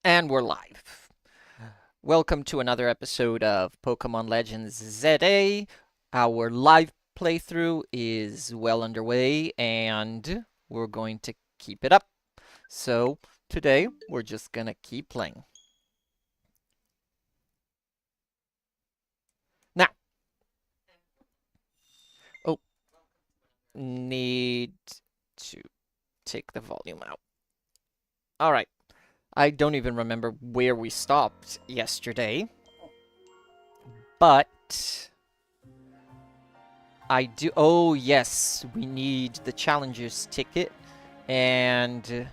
And we're live. Welcome to another episode of Pokemon Legends ZA. Our live playthrough is well underway and we're going to keep it up. So today we're just gonna keep playing. Now, oh, need to take the volume out. All right. I don't even remember where we stopped yesterday, but I do. Oh, yes, we need the challenger's ticket, and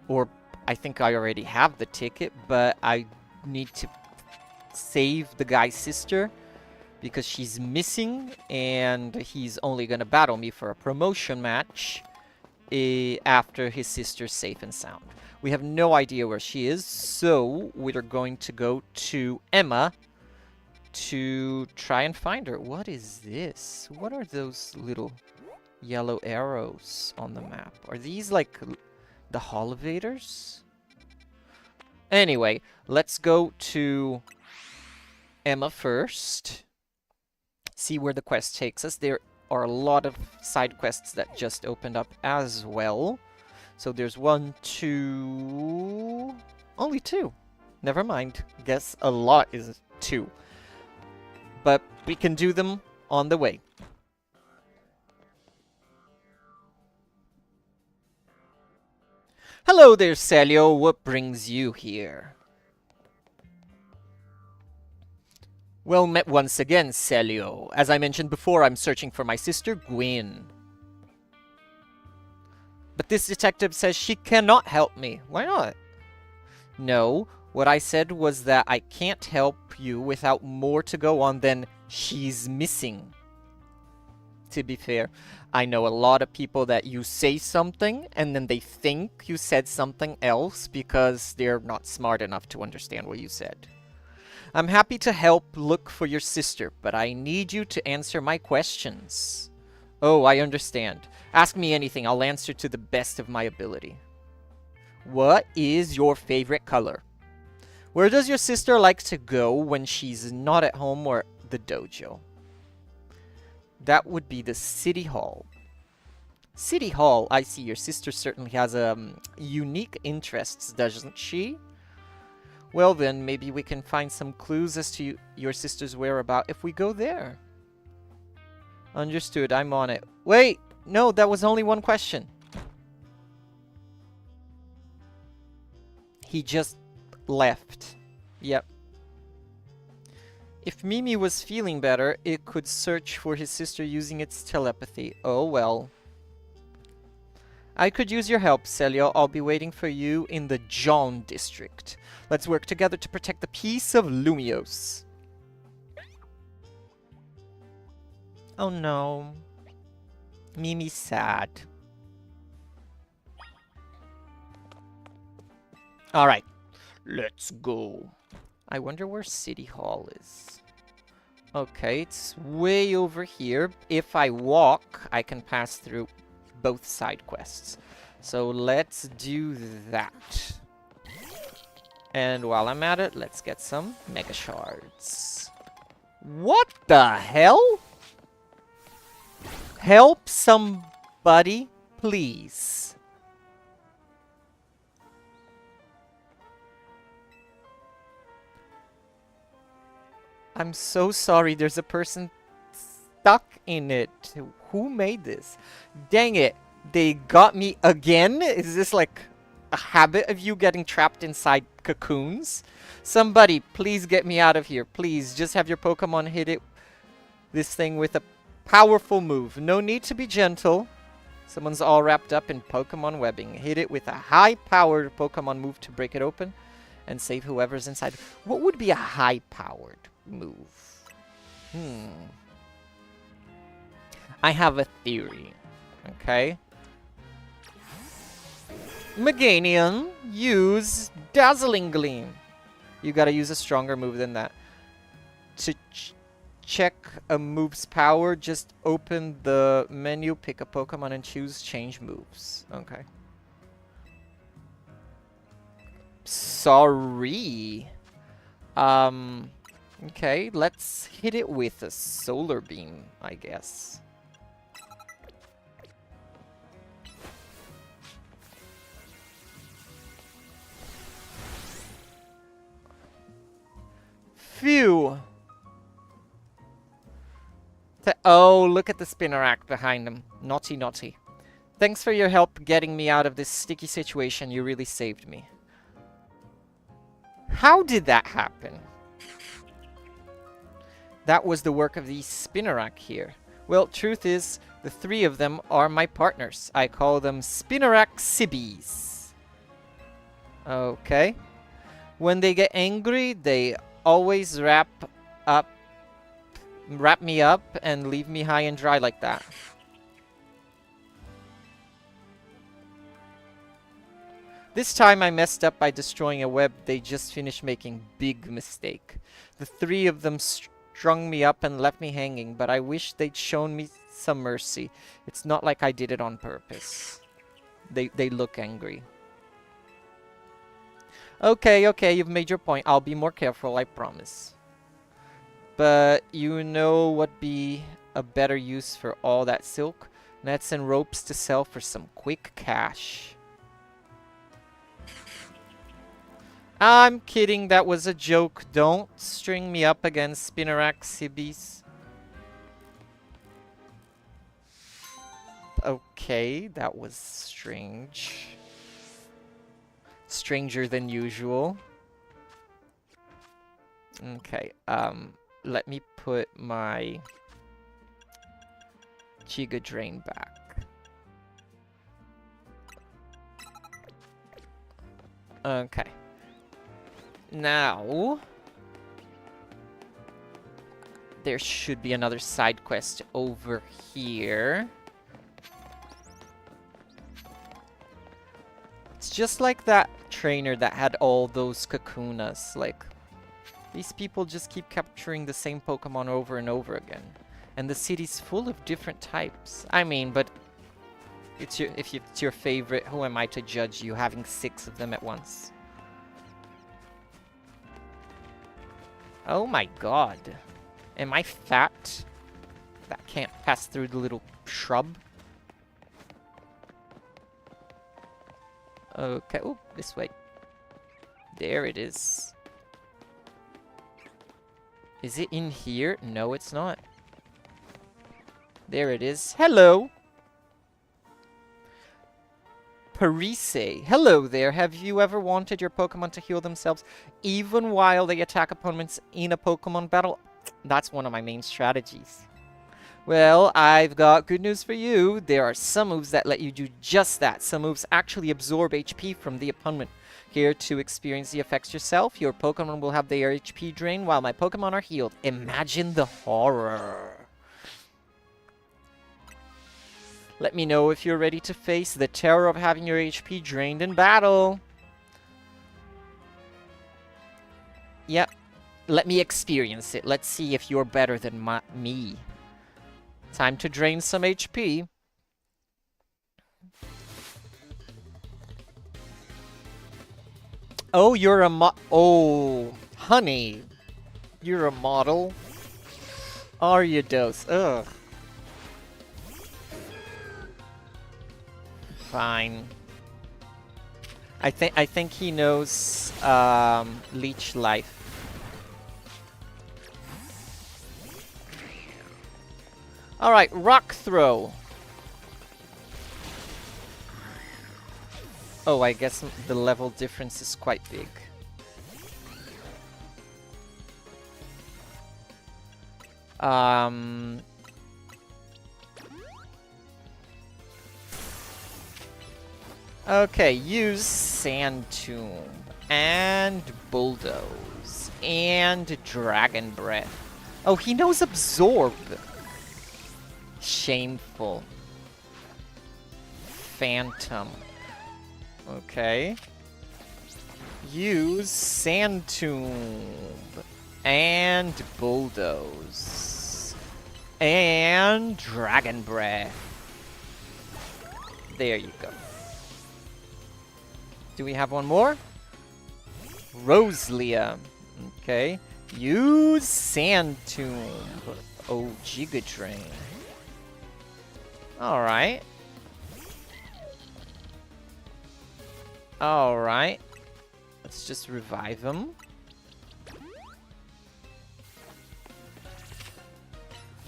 or I think I already have the ticket, but I need to save the guy's sister because she's missing, and he's only gonna battle me for a promotion match after his sister's safe and sound. We have no idea where she is, so we're going to go to Emma to try and find her. What is this? What are those little yellow arrows on the map? Are these like the Holovators? Anyway, let's go to Emma first. See where the quest takes us. There are a lot of side quests that just opened up as well. So there's one, two... Only two. Never mind. Guess a lot is two. But we can do them on the way. Hello there, Celio. What brings you here? Well met once again, Celio. As I mentioned before, I'm searching for my sister, Gwyn. But this detective says she cannot help me. Why not? No, what I said was that I can't help you without more to go on than she's missing. To be fair, I know a lot of people that you say something and then they think you said something else because they're not smart enough to understand what you said. I'm happy to help look for your sister, but I need you to answer my questions. Oh, I understand. Ask me anything. I'll answer to the best of my ability. What is your favorite color? Where does your sister like to go when she's not at home or the dojo? That would be the City Hall. City Hall, I see. Your sister certainly has unique interests, doesn't she? Well then, maybe we can find some clues as to your sister's whereabouts if we go there. Understood, I'm on it. Wait! No, that was only one question. He just left. Yep. If Mimi was feeling better, it could search for his sister using its telepathy. Oh well. I could use your help, Celio. I'll be waiting for you in the John district. Let's work together to protect the peace of Lumiose. Oh no. Mimi's sad. Alright. Let's go. I wonder where City Hall is. Okay, it's way over here. If I walk, I can pass through both side quests. So let's do that. And while I'm at it, let's get some Mega Shards. What the hell? Help somebody, please. I'm so sorry, there's a person stuck in it. Who made this? Dang it, they got me again? Is this like a habit of you getting trapped inside cocoons? Somebody, please get me out of here. Please, just have your Pokemon hit this thing with a powerful move. No need to be gentle. Someone's all wrapped up in Pokemon webbing. Hit it with a high-powered Pokemon move to break it open and save whoever's inside. What would be a high-powered move? I have a theory. Okay. Meganium, use Dazzling Gleam. You gotta use a stronger move than that. To check a move's power, just open the menu, pick a Pokemon, and choose Change Moves. Okay. Sorry. Okay, let's hit it with a solar beam, I guess. Phew. Oh, look at the Spinnerack behind him. Naughty, naughty. Thanks for your help getting me out of this sticky situation. You really saved me. How did that happen? That was the work of the Spinnerack here. Well, truth is, the three of them are my partners. I call them Spinnerack Sibbies. Okay. When they get angry, they always wrap me up and leave me high and dry like that. This time I messed up by destroying a web they just finished making. Big mistake. The three of them strung me up and left me hanging, but I wish they'd shown me some mercy. It's not like I did it on purpose. They look angry. Okay, okay, you've made your point. I'll be more careful, I promise. But you know what'd be a better use for all that silk? Nets and ropes to sell for some quick cash. I'm kidding, that was a joke. Don't string me up against Spinnerack Sibbies. Okay, that was strange. Stranger than usual. Okay, let me put my Giga Drain back. Okay. Now, there should be another side quest over here. It's just like that trainer that had all those Kakunas. Like, these people just keep capturing the same Pokemon over and over again. And the city's full of different types. I mean, but if it's your favorite, who am I to judge you having 6 of them at once? Oh my god. Am I fat? That can't pass through the little shrub. Okay, oh, this way. There it is. Is it in here? No, it's not. There it is. Hello! Parise. Hello there. Have you ever wanted your Pokemon to heal themselves even while they attack opponents in a Pokemon battle? That's one of my main strategies. Well, I've got good news for you. There are some moves that let you do just that. Some moves actually absorb HP from the opponent. Here to experience the effects yourself, your Pokemon will have their HP drained while my Pokemon are healed. Imagine the horror. Let me know if you're ready to face the terror of having your HP drained in battle. Yep. Let me experience it. Let's see if you're better than me. Time to drain some HP. Oh, you're a oh, honey. You're a model. Ariados. Ugh. Fine. I think he knows Leech Life. Alright, Rock Throw. Oh, I guess the level difference is quite big. Okay, use Sand Tomb and Bulldoze and Dragon Breath. Oh, he knows Absorb. Shameful. Phantom. Okay. Use Sand Tomb and Bulldoze and Dragon Breath. There you go. Do we have one more? Roselia. Okay. Use Sand Tomb. Oh, Giga Drain. Alright. Alright. Let's just revive him.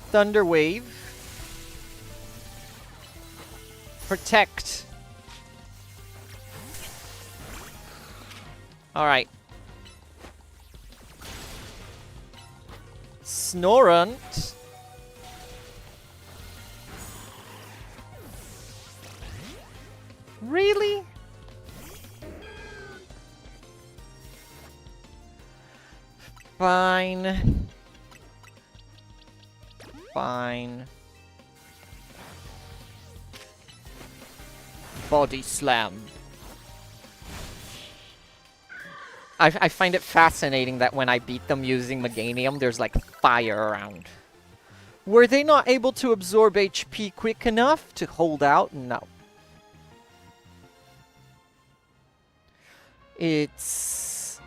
Thunder Wave. Protect. Alright. Snorunt. Really? Fine. Fine. Body Slam. I find it fascinating that when I beat them using Meganium, there's like fire around. Were they not able to absorb HP quick enough to hold out? No. It's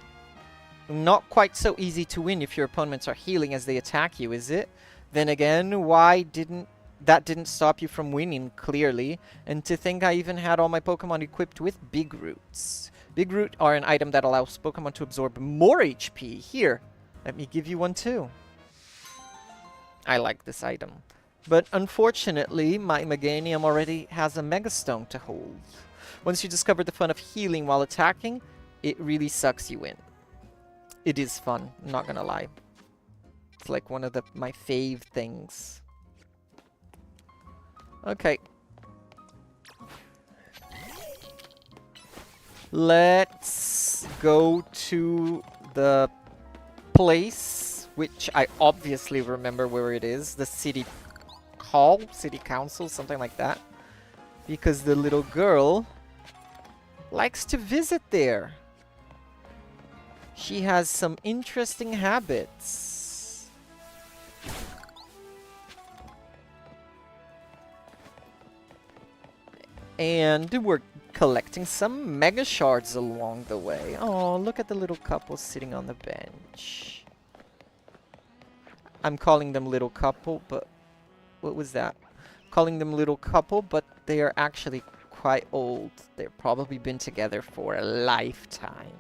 not quite so easy to win if your opponents are healing as they attack you, is it? Then again, why didn't that stop you from winning, clearly? And to think I even had all my Pokemon equipped with Big Roots. Big Root are an item that allows Pokemon to absorb more HP. Here, let me give you one too. I like this item. But unfortunately, my Meganium already has a Mega Stone to hold. Once you discover the fun of healing while attacking, it really sucks you in. It is fun, I'm not gonna lie. It's like one of my fave things. Okay. Let's go to the place, which I obviously remember where it is. The city hall, city council, something like that. Because the little girl likes to visit there. She has some interesting habits. And we're collecting some Mega Shards along the way. Oh, look at the little couple sitting on the bench. I'm calling them little couple, but... what was that? Calling them little couple, but they are actually quite old. They've probably been together for a lifetime.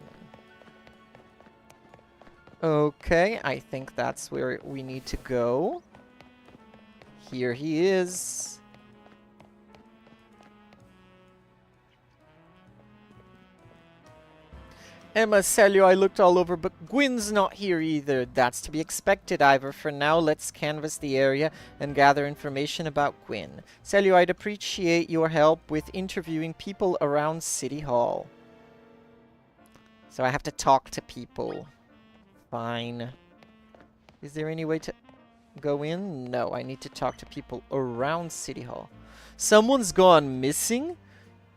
Okay, I think that's where we need to go. Here he is. Emma, Celio, I looked all over, but Gwyn's not here either. That's to be expected, Ivor. For now, let's canvass the area and gather information about Gwyn. Celio, I'd appreciate your help with interviewing people around City Hall. So I have to talk to people. Fine. Is there any way to go in? No, I need to talk to people around City Hall. Someone's gone missing?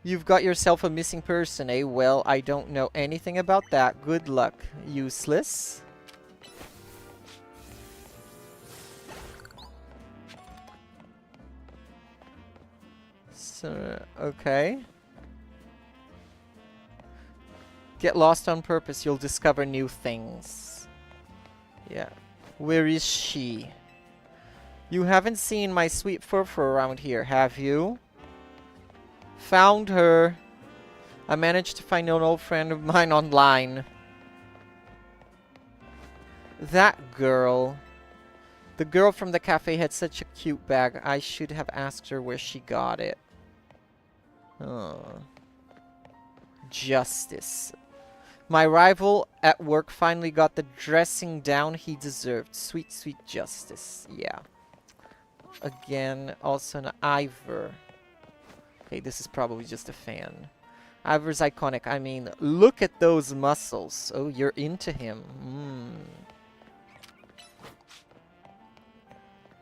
You've got yourself a missing person, eh? Well, I don't know anything about that. Good luck. Useless. So, okay. Get lost on purpose. You'll discover new things. Yeah. Where is she? You haven't seen my sweet Furfur around here, have you? Found her. I managed to find an old friend of mine online. That girl. The girl from the cafe had such a cute bag. I should have asked her where she got it. Oh. Justice. My rival at work finally got the dressing down he deserved. Sweet, sweet justice. Yeah. Again, also an Ivor. Okay, this is probably just a fan. Ivor's iconic. I mean, look at those muscles. Oh, you're into him.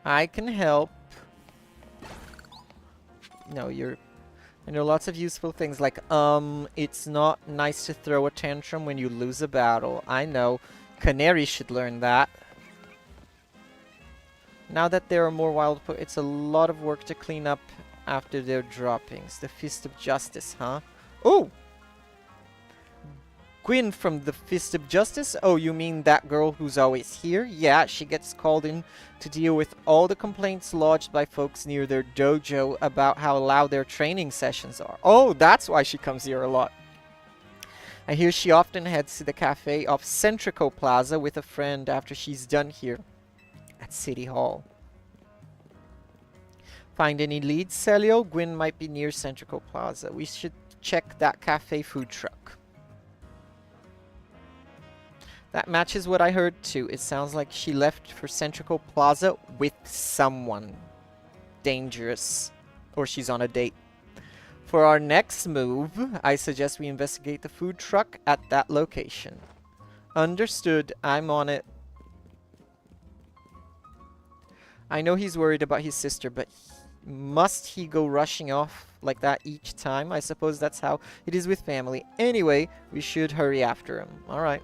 I can help. No, you're... I know lots of useful things like, it's not nice to throw a tantrum when you lose a battle. I know. Canary should learn that. Now that there are more wild... it's a lot of work to clean up after their droppings. The Fist of Justice, huh? Oh! Gwyn from the Fist of Justice? Oh, you mean that girl who's always here? Yeah, she gets called in to deal with all the complaints lodged by folks near their dojo about how loud their training sessions are. Oh, that's why she comes here a lot. I hear she often heads to the cafe off Centrico Plaza with a friend after she's done here at City Hall. Find any leads, Celio? Gwyn might be near Centrico Plaza. We should check that cafe food truck. That matches what I heard too. It sounds like she left for Centrico Plaza with someone dangerous. Or she's on a date. For our next move, I suggest we investigate the food truck at that location. Understood. I'm on it. I know he's worried about his sister, but must he go rushing off like that each time? I suppose that's how it is with family. Anyway, we should hurry after him. Alright.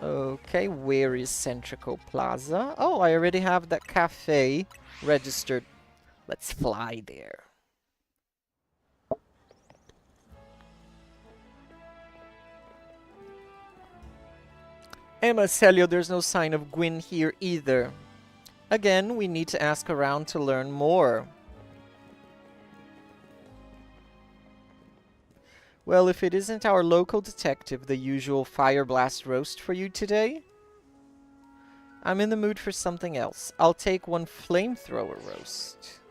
Okay, where is Centrico Plaza? Oh, I already have that cafe registered. Let's fly there. Emma, Celio, there's no sign of Gwyn here either. Again, we need to ask around to learn more. Well, if it isn't our local detective, the usual fire blast roast for you today, I'm in the mood for something else. I'll take one flamethrower roast.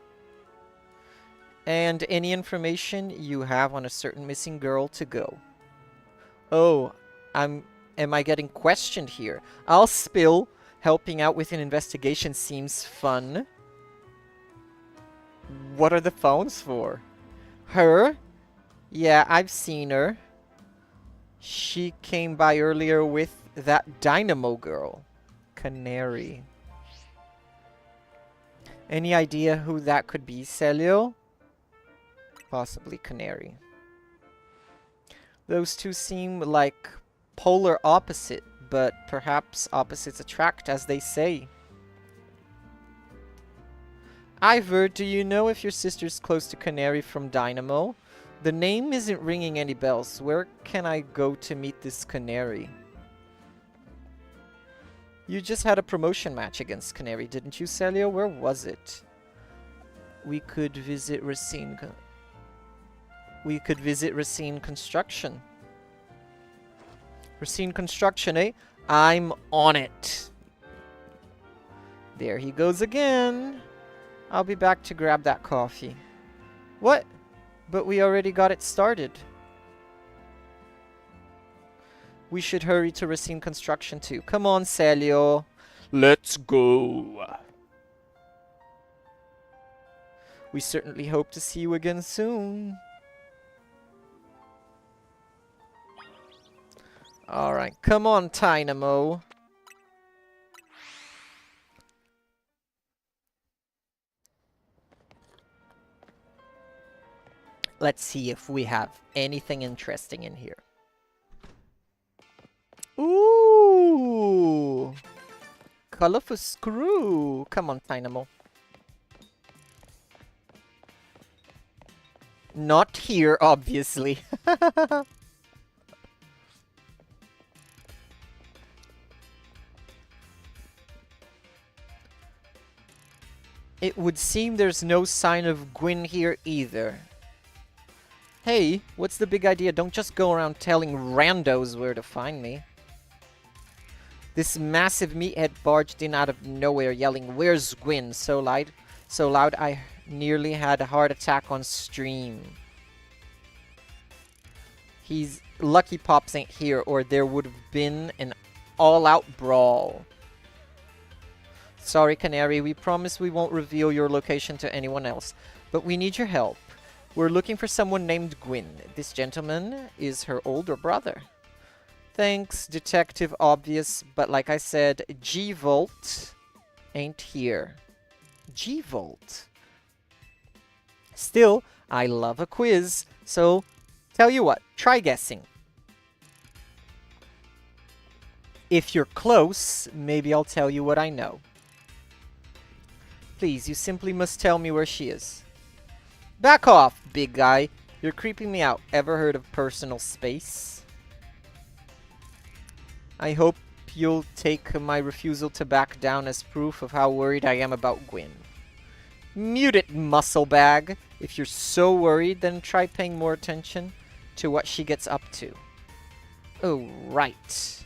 And any information you have on a certain missing girl to go. Oh, am I getting questioned here? I'll spill. Helping out with an investigation seems fun. What are the phones for? Her? Yeah, I've seen her. She came by earlier with that Dynamo girl. Canary. Any idea who that could be, Celio? Possibly Canary. Those two seem like polar opposite, but perhaps opposites attract, as they say. Ivor, do you know if your sister's close to Canary from Dynamo? The name isn't ringing any bells. Where can I go to meet this Canary? You just had a promotion match against Canary, didn't you, Celio? Where was it? We could visit Racine. We could visit Racine Construction. Racine Construction, eh? I'm on it. There he goes again. I'll be back to grab that coffee. What? But we already got it started. We should hurry to Racine Construction too. Come on, Celio. Let's go. We certainly hope to see you again soon. Alright, come on, Dynamo. Let's see if we have anything interesting in here. Ooh! Colorful screw. Come on, Dynamo. Not here, obviously. It would seem there's no sign of Gwyn here either. Hey, what's the big idea? Don't just go around telling randos where to find me. This massive meathead barged in out of nowhere yelling, "Where's Gwyn?" So loud I nearly had a heart attack on stream. He's lucky Pops ain't here or there would have been an all-out brawl. Sorry, Canary, we promise we won't reveal your location to anyone else, but we need your help. We're looking for someone named Gwyn. This gentleman is her older brother. Thanks, Detective Obvious, but like I said, G-Volt ain't here. G-Volt? Still, I love a quiz, so tell you what, try guessing. If you're close, maybe I'll tell you what I know. Please, you simply must tell me where she is. Back off, big guy. You're creeping me out. Ever heard of personal space? I hope you'll take my refusal to back down as proof of how worried I am about Gwyn. Mute it, muscle bag. If you're so worried, then try paying more attention to what she gets up to. Oh, right.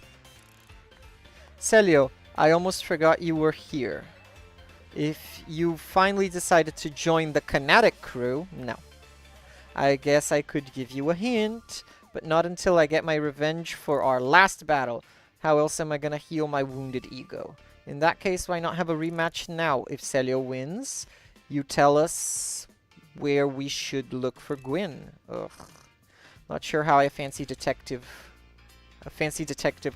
Celio, I almost forgot you were here. If you finally decided to join the Kinetic crew, no. I guess I could give you a hint, but not until I get my revenge for our last battle. How else am I gonna heal my wounded ego? In that case, why not have a rematch now? If Celio wins, you tell us where we should look for Gwyn. Ugh. Not sure how a fancy detective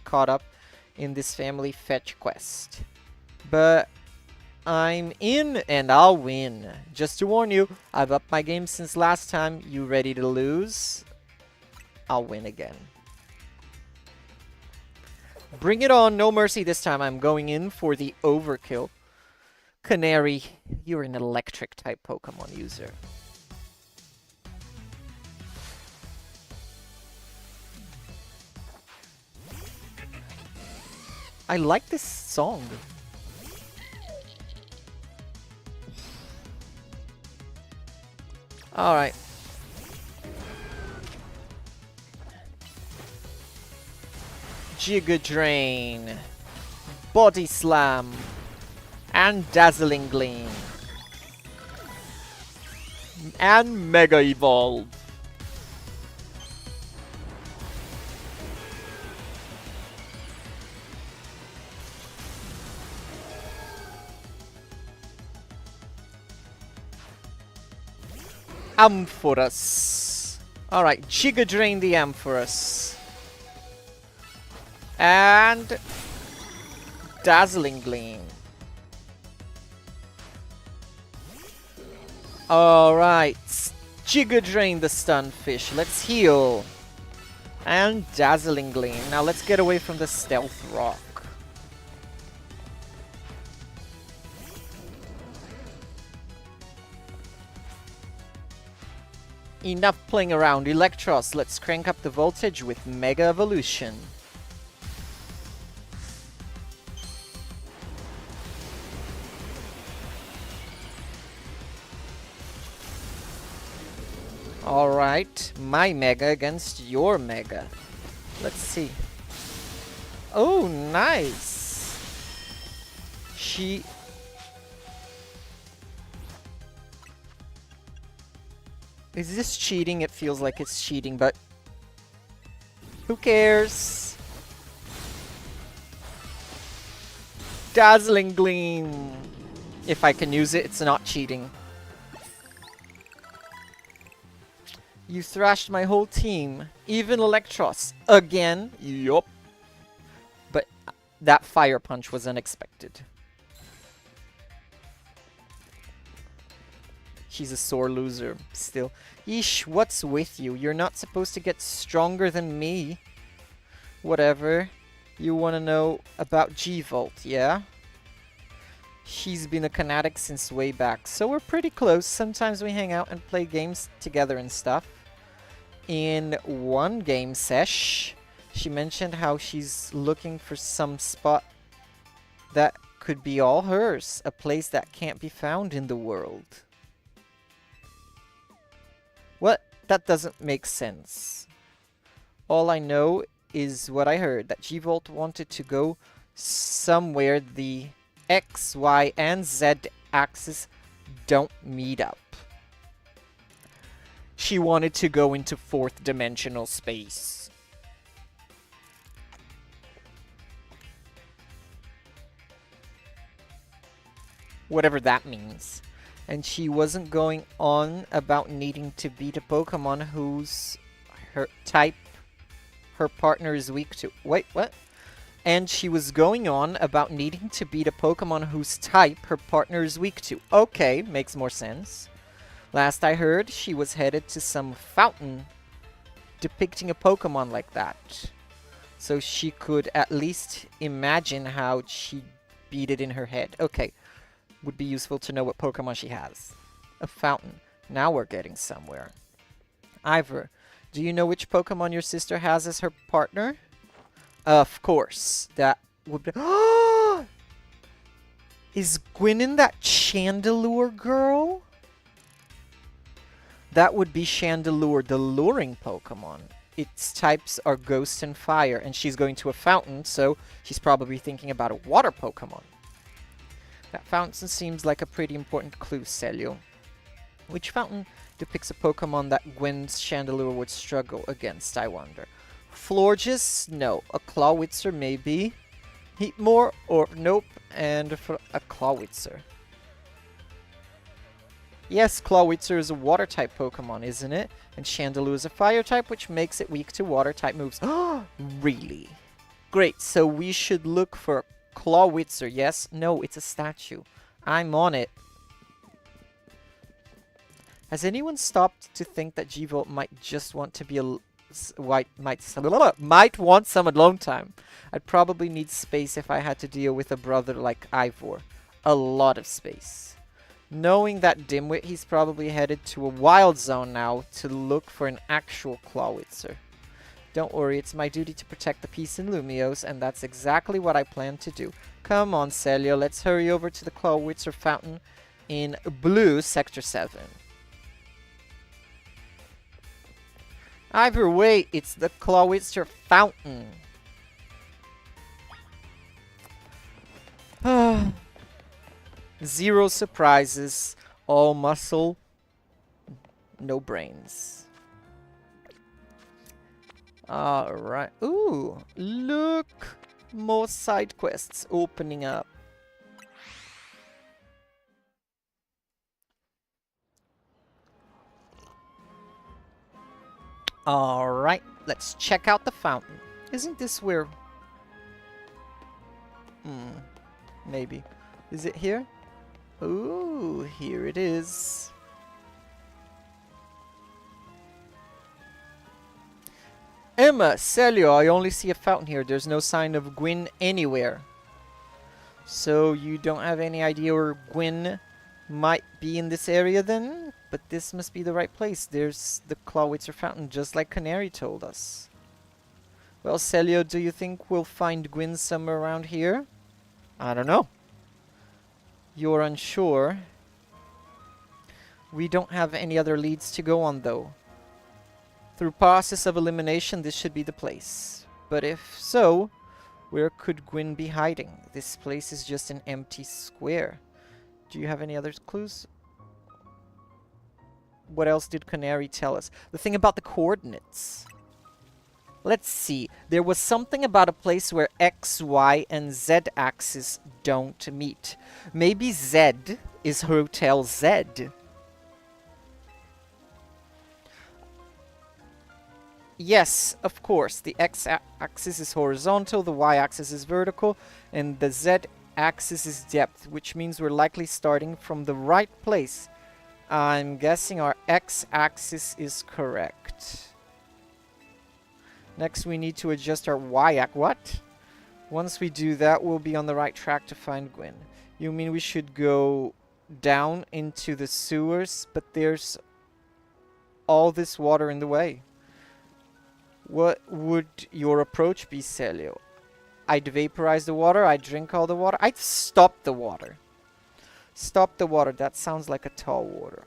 caught up in this family fetch quest. But I'm in and I'll win. Just to warn you, I've upped my game since last time. You ready to lose? I'll win again. Bring it on, no mercy this time. I'm going in for the overkill. Canary, you're an electric type Pokemon user. I like this song. Alright. Giga Drain. Body Slam. And Dazzling Gleam. And Mega Evolve. Ampharos. Alright, Giga Drain the Ampharos. And Dazzling Gleam. Alright, Giga Drain the Stunfish. Let's heal. And Dazzling Gleam. Now let's get away from the Stealth Rock. Enough playing around, Electros. Let's crank up the voltage with Mega Evolution. Alright, my Mega against your Mega. Let's see. Oh, nice! She... Is this cheating? It feels like it's cheating, but... Who cares? Dazzling Gleam! If I can use it, it's not cheating. You thrashed my whole team. Even Electros. Again? Yup. But that Fire Punch was unexpected. She's a sore loser, still. Yeesh, what's with you? You're not supposed to get stronger than me. Whatever. You want to know about G-Volt, yeah? She's been a Kinetic since way back, so we're pretty close. Sometimes we hang out and play games together and stuff. In one game sesh, she mentioned how she's looking for some spot that could be all hers. A place that can't be found in the world. What? That doesn't make sense. All I know is what I heard, that G-Volt wanted to go somewhere the X, Y, and Z axis don't meet up. She wanted to go into fourth dimensional space. Whatever that means. And she wasn't going on about needing to beat a Pokemon whose type her partner is weak to. Wait, what? And she was going on about needing to beat a Pokemon whose type her partner is weak to. Okay, makes more sense. Last I heard, she was headed to some fountain depicting a Pokemon like that. So she could at least imagine how she'd beat it in her head. Okay. Would be useful to know what Pokemon she has. A fountain. Now we're getting somewhere. Ivor, do you know which Pokemon your sister has as her partner? Of course. That would be... Is Gwynn that Chandelure girl? That would be Chandelure, the luring Pokemon. Its types are Ghost and Fire, and she's going to a fountain, so she's probably thinking about a water Pokemon. That fountain seems like a pretty important clue, Celio. Which fountain depicts a Pokemon that Gwen's Chandelure would struggle against, I wonder? Florges? No. A Clawitzer, maybe. Heatmore? Or nope. And for a Clawitzer. Yes, Clawitzer is a water-type Pokemon, isn't it? And Chandelure is a fire-type, which makes it weak to water-type moves. Oh, really? Great, so we should look for Clawitzer, yes? No, it's a statue. I'm on it. Has anyone stopped to think that G-Volt might just want to be might want some alone time? I'd probably need space if I had to deal with a brother like Ivor. A lot of space. Knowing that dimwit, he's probably headed to a wild zone now to look for an actual Clawitzer. Don't worry, it's my duty to protect the peace in Lumiose, and that's exactly what I plan to do. Come on, Celio, let's hurry over to the Clawitzer fountain in blue Sector 7. Ivor, wait, it's the Clawitzer fountain. Zero surprises, all muscle, no brains. Alright. Ooh, look! More side quests opening up. Alright, let's check out the fountain. Isn't this where... maybe. Is it here? Ooh, here it is. Emma, Celio, I only see a fountain here. There's no sign of Gwyn anywhere. So you don't have any idea where Gwyn might be in this area then? But this must be the right place. There's the Clawitzer fountain, just like Canary told us. Well, Celio, do you think we'll find Gwyn somewhere around here? I don't know. You're unsure. We don't have any other leads to go on, though. Through process of elimination, this should be the place. But if so, where could Gwyn be hiding? This place is just an empty square. Do you have any other clues? What else did Canary tell us? The thing about the coordinates. Let's see. There was something about a place where X, Y, and Z axis don't meet. Maybe Z is Hotel Z. Yes, of course. The X-axis is horizontal, the Y-axis is vertical, and the Z-axis is depth, which means we're likely starting from the right place. I'm guessing our X-axis is correct. Next, we need to adjust our Y-axis. What? Once we do that, we'll be on the right track to find Gwyn. You mean we should go down into the sewers, but there's all this water in the way. What would your approach be, Celio? I'd vaporize the water, I'd drink all the water, I'd stop the water. Stop the water, that sounds like a tall order.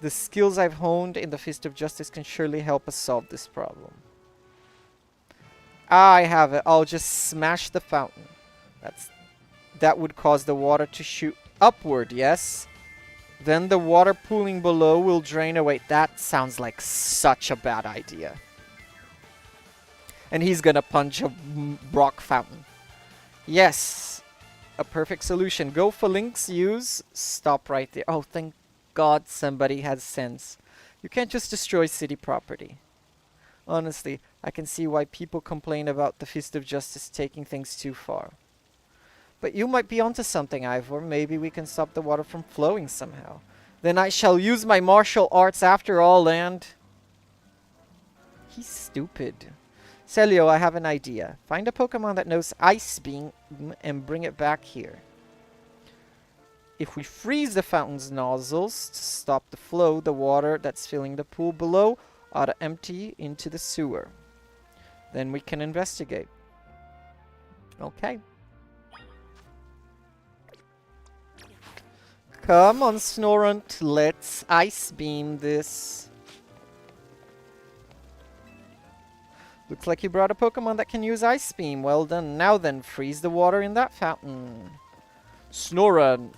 The skills I've honed in the Fist of Justice can surely help us solve this problem. I have it. I'll just smash the fountain. That would cause the water to shoot upward, yes? Then the water pooling below will drain away. That sounds like such a bad idea. And he's gonna punch a rock fountain. Yes. A perfect solution. Go for links, use. Stop right there. Oh, thank God somebody has sense. You can't just destroy city property. Honestly, I can see why people complain about the Fist of Justice taking things too far. But you might be onto something, Ivor. Maybe we can stop the water from flowing somehow. Then I shall use my martial arts after all, and... He's stupid. Celio, I have an idea. Find a Pokemon that knows Ice Beam and bring it back here. If we freeze the fountain's nozzles to stop the flow, the water that's filling the pool below ought to empty into the sewer. Then we can investigate. Okay. Come on, Snorunt. Let's ice beam this. Looks like you brought a Pokemon that can use Ice Beam. Well done. Now then, freeze the water in that fountain. Snorunt.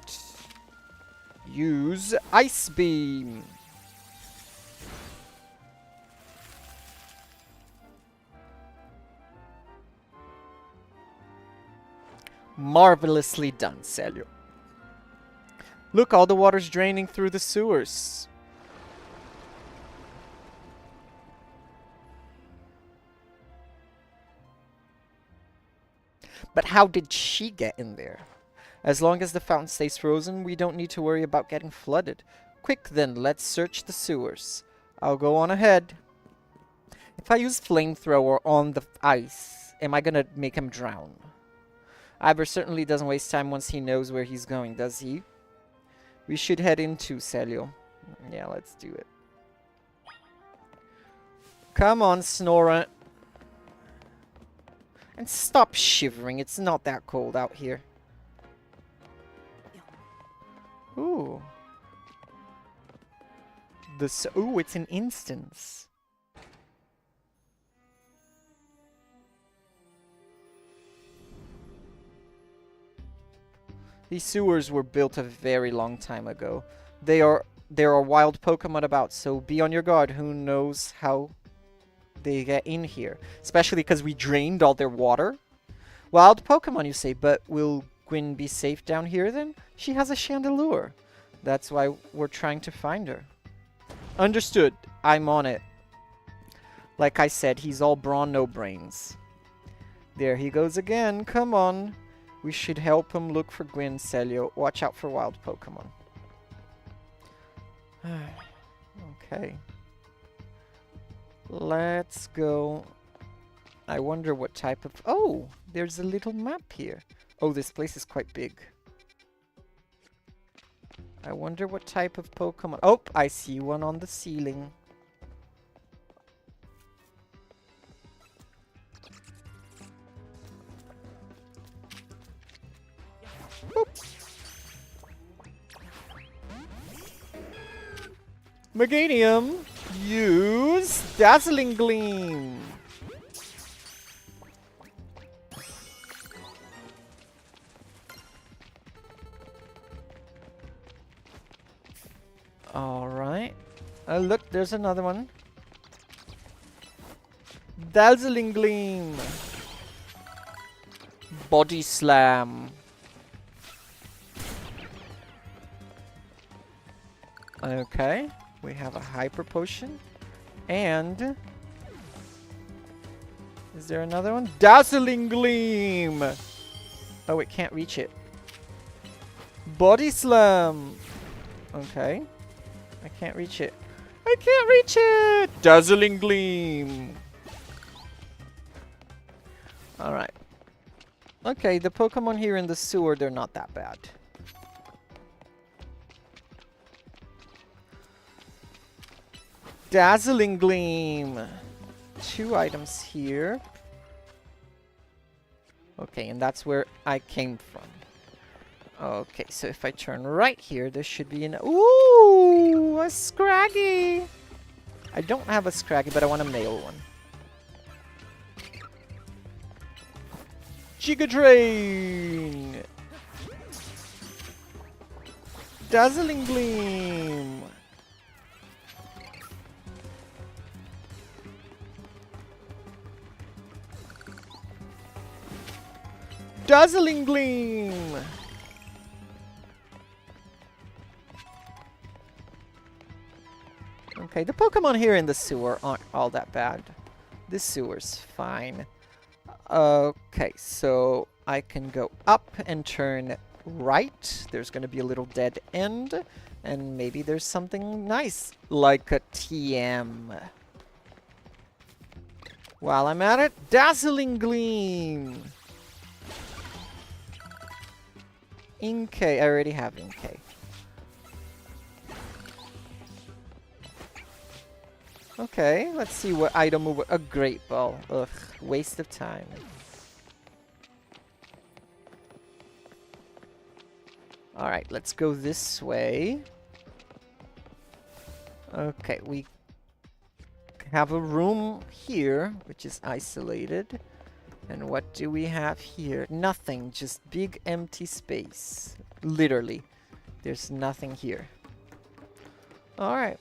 Use Ice Beam. Marvelously done, Celio. Look, all the water's draining through the sewers. But how did she get in there? As long as the fountain stays frozen, we don't need to worry about getting flooded. Quick then, let's search the sewers. I'll go on ahead. If I use flamethrower on the ice, am I gonna make him drown? Ivor certainly doesn't waste time once he knows where he's going, does he? We should head into Celio. Yeah, let's do it. Come on, Snorunt. And stop shivering. It's not that cold out here. Ooh. Ooh, it's an instance. These sewers were built a very long time ago. There are wild Pokemon about, so be on your guard. Who knows how they get in here? Especially because we drained all their water. Wild Pokemon, you say, but will Gwyn be safe down here then? She has a Chandelure. That's why we're trying to find her. Understood. I'm on it. Like I said, he's all brawn, no brains. There he goes again. Come on. We should help him look for Gwyn, Celio. Watch out for wild Pokemon. Okay. Let's go. I wonder what type of... Oh! There's a little map here. Oh, this place is quite big. I wonder what type of Pokemon... Oh! I see one on the ceiling. Boop. Meganium, use Dazzling Gleam. Alright. Look, there's another one. Dazzling Gleam. Body Slam. Okay, we have a Hyper Potion. And... is there another one? Dazzling Gleam! Oh, it can't reach it. Body Slam! Okay. I can't reach it. I can't reach it! Dazzling Gleam! Alright. Okay, the Pokemon here in the sewer, they're not that bad. Dazzling Gleam. 2 items here. Okay, and that's where I came from. Okay, so if I turn right here, there should be an... Ooh! A Scraggy! I don't have a Scraggy, but I want a male one. Giga Drain! Dazzling Gleam! Dazzling Gleam! Okay, the Pokemon here in the sewer aren't all that bad. This sewer's fine. Okay, so I can go up and turn right. There's going to be a little dead end. And maybe there's something nice, like a TM. While I'm at it, Dazzling Gleam! Inkay. I already have Inkay. Okay, let's see what item over a great ball. Ugh, waste of time. Alright, let's go this way. Okay, we have a room here, which is isolated. And what do we have here? Nothing, just big empty space. Literally, there's nothing here. Alright.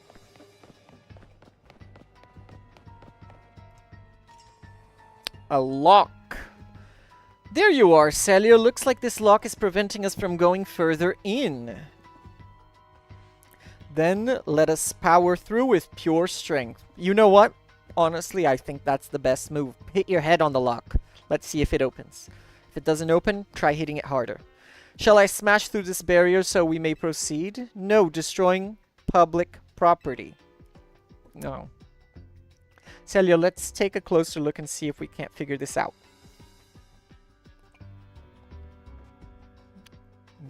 A lock. There you are, Celio. Looks like this lock is preventing us from going further in. Then let us power through with pure strength. You know what? Honestly, I think that's the best move. Hit your head on the lock. Let's see if it opens. If it doesn't open, try hitting it harder. Shall I smash through this barrier so we may proceed? No, destroying public property. No. Celio, let's take a closer look and see if we can't figure this out.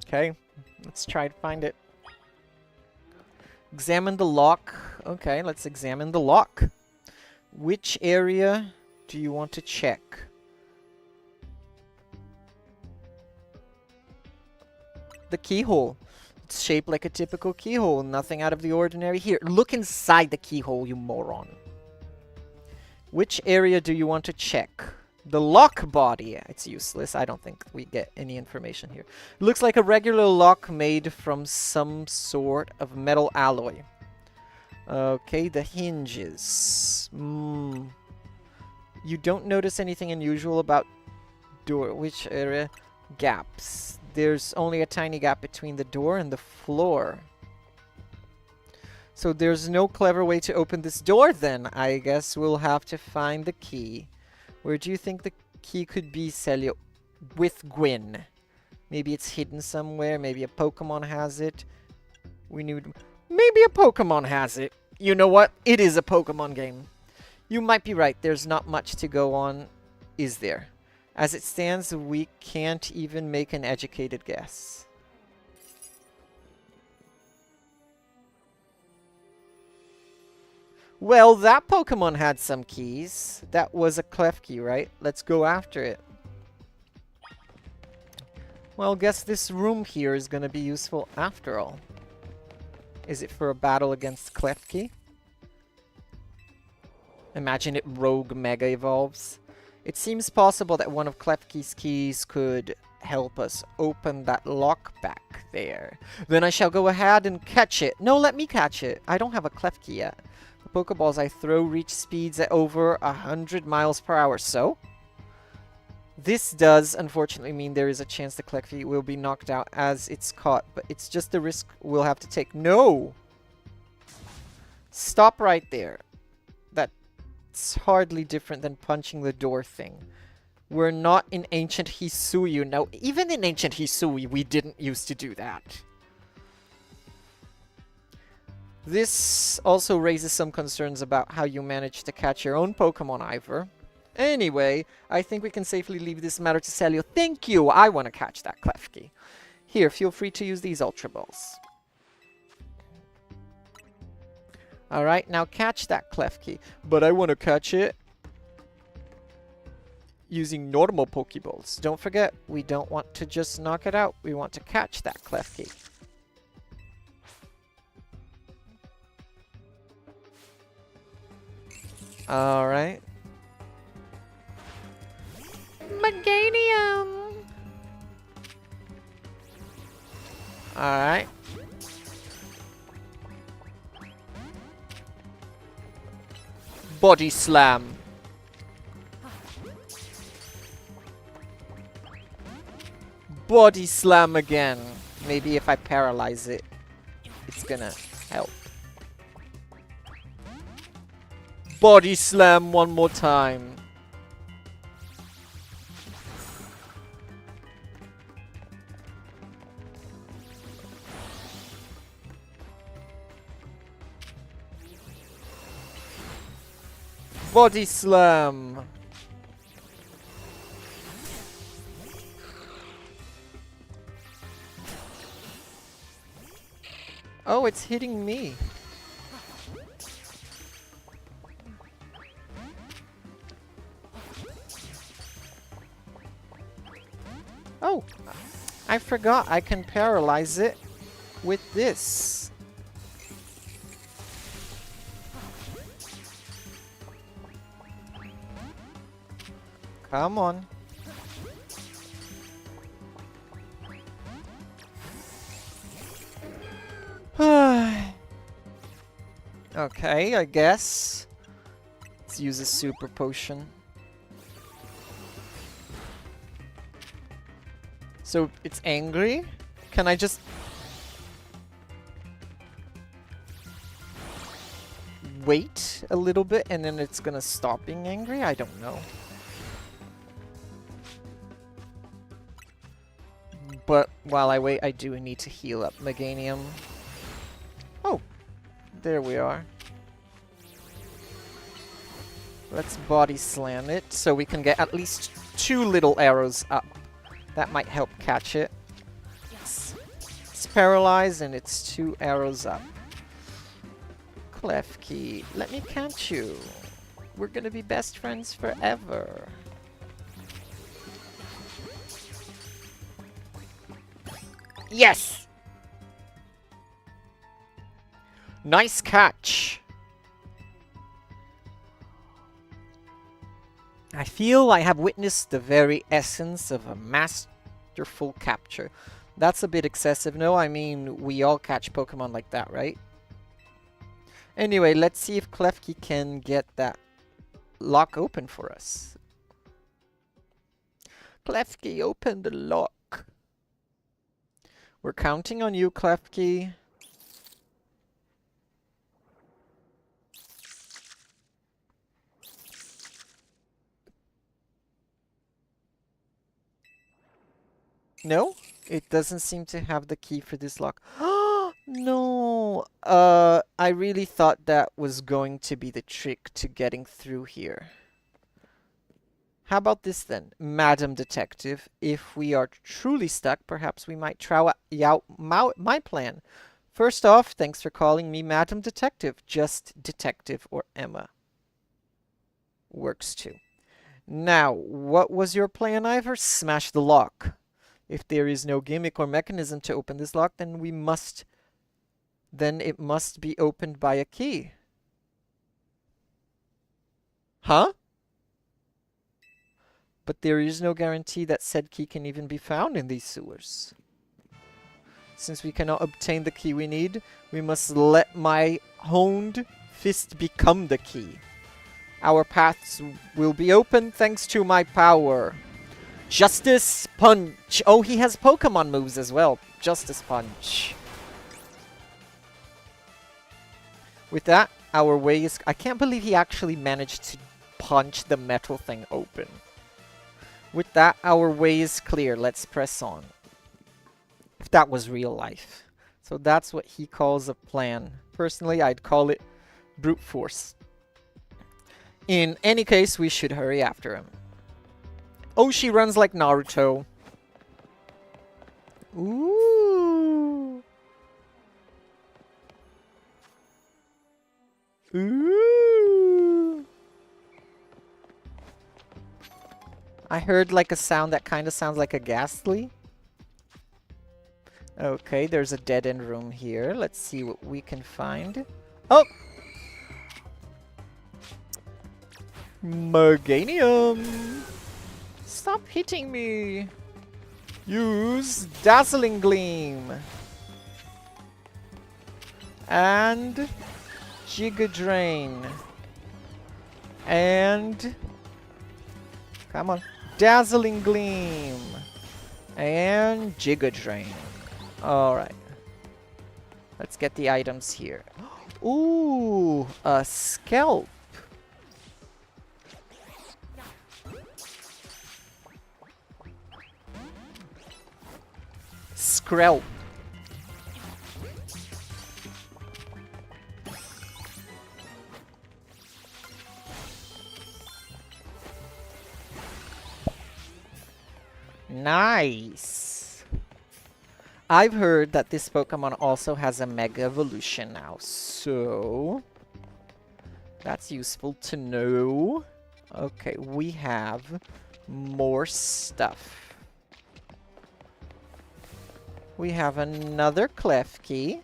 Okay, let's try to find it. Examine the lock. Okay, let's examine the lock. Which area do you want to check? The keyhole. It's shaped like a typical keyhole. Nothing out of the ordinary here. Look inside the keyhole, you moron. Which area do you want to check? The lock body. It's useless. I don't think we get any information here. Looks like a regular lock made from some sort of metal alloy. Okay, the hinges. You don't notice anything unusual about door. Which area? Gaps. There's only a tiny gap between the door and the floor. So there's no clever way to open this door then. I guess we'll have to find the key. Where do you think the key could be, Celio? With Gwyn. Maybe it's hidden somewhere. Maybe a Pokemon has it. We need... Maybe a Pokemon has it. You know what? It is a Pokemon game. You might be right. There's not much to go on, is there? As it stands, we can't even make an educated guess. Well, that Pokemon had some keys. That was a Klefki, right? Let's go after it. Well, guess this room here is going to be useful after all. Is it for a battle against Klefki? Imagine it rogue mega evolves. It seems possible that one of Klefki's keys could help us open that lock back there. Then I shall go ahead and catch it. No, let me catch it. I don't have a Klefki yet. The Pokeballs I throw reach speeds at over 100 miles per hour, so... This does, unfortunately, mean there is a chance the Klefki will be knocked out as it's caught, but it's just a risk we'll have to take. No! Stop right there. That's hardly different than punching the door thing. We're not in ancient Hisui. Now, even in ancient Hisui, we didn't used to do that. This also raises some concerns about how you managed to catch your own Pokemon, Ivor. Anyway, I think we can safely leave this matter to Celio. Thank you! I want to catch that Klefki. Here, feel free to use these Ultra Balls. Alright, now catch that Klefki. But I want to catch it using normal Pokeballs. Don't forget, we don't want to just knock it out. We want to catch that Klefki. Alright. Meganium! Alright. Body Slam. Body Slam again. Maybe if I paralyze it, it's gonna help. Body Slam one more time. Body Slam. Oh, it's hitting me. Oh, I forgot I can paralyze it with this. Come on. Okay, I guess. Let's use a super potion. So it's angry? Can I just... wait a little bit and then it's gonna stop being angry? I don't know. But while I wait, I do need to heal up Meganium. Oh, there we are. Let's body slam it so we can get at least 2 little arrows up. That might help catch it. It's paralyzed and it's 2 arrows up. Klefki, let me catch you. We're gonna be best friends forever. Yes! Nice catch! I feel I have witnessed the very essence of a masterful capture. That's a bit excessive. No, I mean, we all catch Pokemon like that, right? Anyway, let's see if Klefki can get that lock open for us. Klefki, open the lock. We're counting on you, Klefki. No? It doesn't seem to have the key for this lock. No! I really thought that was going to be the trick to getting through here. How about this then, Madam Detective? If we are truly stuck, perhaps we might try out my plan. First off, thanks for calling me Madam Detective. Just Detective or Emma. Works too. Now, what was your plan, Ivor? Smash the lock. If there is no gimmick or mechanism to open this lock, then it must be opened by a key. Huh? But there is no guarantee that said key can even be found in these sewers. Since we cannot obtain the key we need, we must let my honed fist become the key. Our paths will be open thanks to my power. Justice Punch! Oh, he has Pokemon moves as well. Justice Punch. With that, our way is... I can't believe he actually managed to punch the metal thing open. With that, our way is clear. Let's press on. If that was real life. So that's what he calls a plan. Personally, I'd call it brute force. In any case, we should hurry after him. Oh, she runs like Naruto. Ooh. Ooh. I heard like a sound that kind of sounds like a ghastly. Okay, there's a dead-end room here. Let's see what we can find. Oh! Meganium! Stop hitting me! Use Dazzling Gleam! And... Giga Drain. And... Come on. Dazzling Gleam! And Giga Drain. Alright. Let's get the items here. Ooh! A scalp! Skrelp. Nice. I've heard that this Pokemon also has a Mega Evolution now, so that's useful to know. Okay, we have more stuff. We have another Klefki.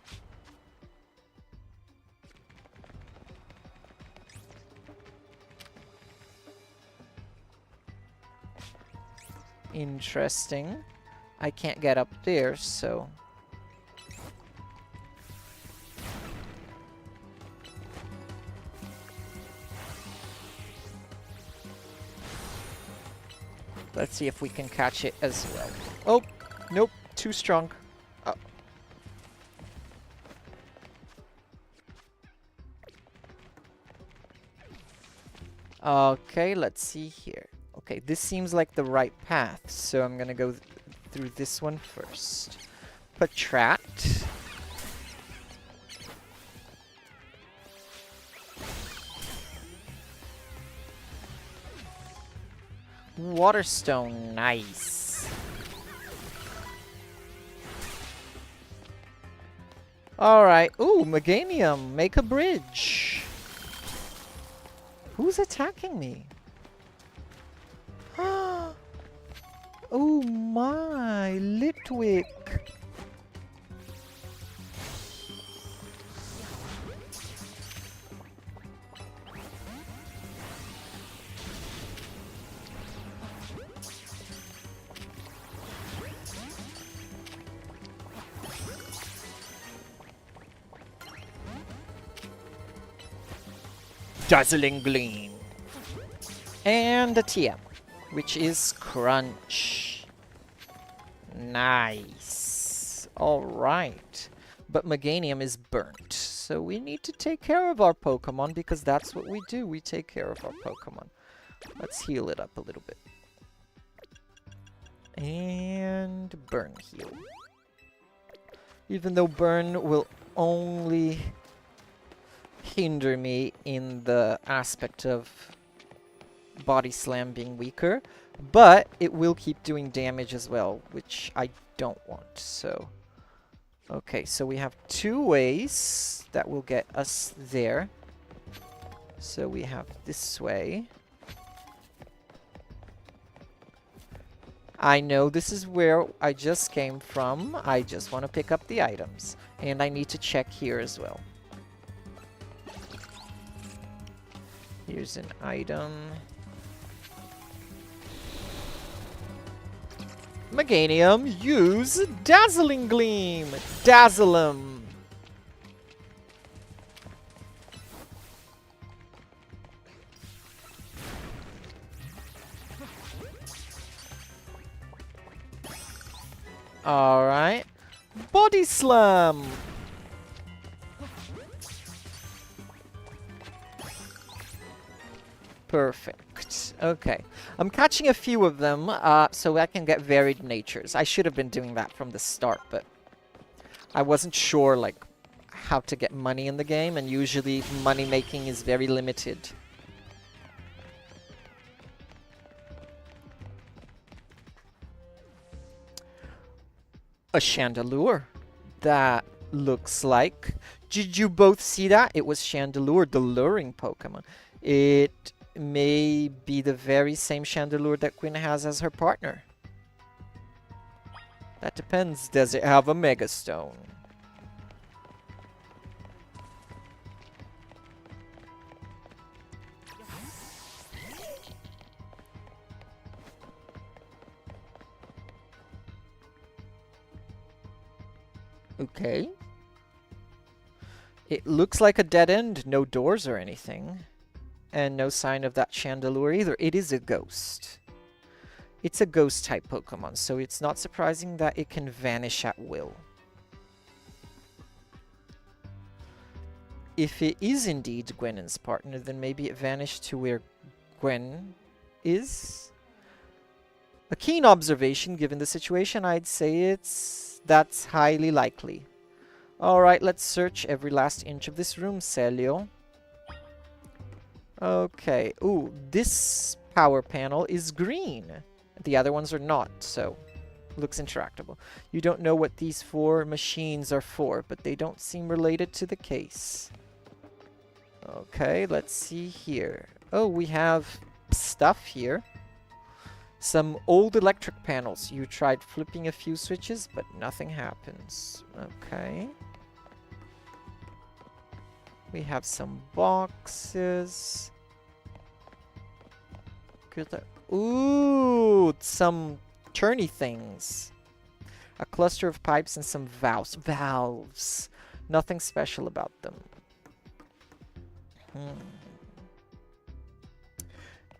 Interesting. I can't get up there, so... Let's see if we can catch it as well. Oh, nope, too strong. Okay, let's see here. Okay, this seems like the right path, so I'm gonna go through this one first. Patrat. Waterstone, nice. Alright, ooh, Meganium, make a bridge. Who's attacking me? Oh my, Litwick. Dazzling Gleam. And a TM, which is Crunch. Nice. Alright. But Meganium is burnt, so we need to take care of our Pokemon because that's what we do. We take care of our Pokemon. Let's heal it up a little bit. And Burn Heal. Even though Burn will only hinder me in the aspect of Body Slam being weaker, but it will keep doing damage as well, which I don't want, so... Okay, so we have 2 ways that will get us there. So we have this way. I know this is where I just came from. I just want to pick up the items. And I need to check here as well. Here's an item. Meganium, use Dazzling Gleam! Dazzle 'em! Alright. Body Slam! Perfect. Okay. I'm catching a few of them, so I can get varied natures. I should have been doing that from the start, but I wasn't sure, like, how to get money in the game, and usually money making is very limited. A Chandelure. That looks like... Did you both see that? It was Chandelure, the luring Pokemon. It may be the very same Chandelure that Quinn has as her partner. That depends. Does it have a Mega Stone? Okay. It looks like a dead end. No doors or anything. And no sign of that Chandelure either. It is a ghost. It's a ghost type Pokemon, so it's not surprising that it can vanish at will. If it is indeed Gwynen's partner, then maybe it vanished to where Gwen is. A keen observation given the situation, I'd say that's highly likely. Alright, let's search every last inch of this room, Celio. Okay. Ooh, this power panel is green. The other ones are not, so... Looks interactable. You don't know what these 4 machines are for, but they don't seem related to the case. Okay, let's see here. Oh, we have stuff here. Some old electric panels. You tried flipping a few switches, but nothing happens. Okay. We have some boxes. Ooh, some turny things. A cluster of pipes and some valves. Valves. Nothing special about them.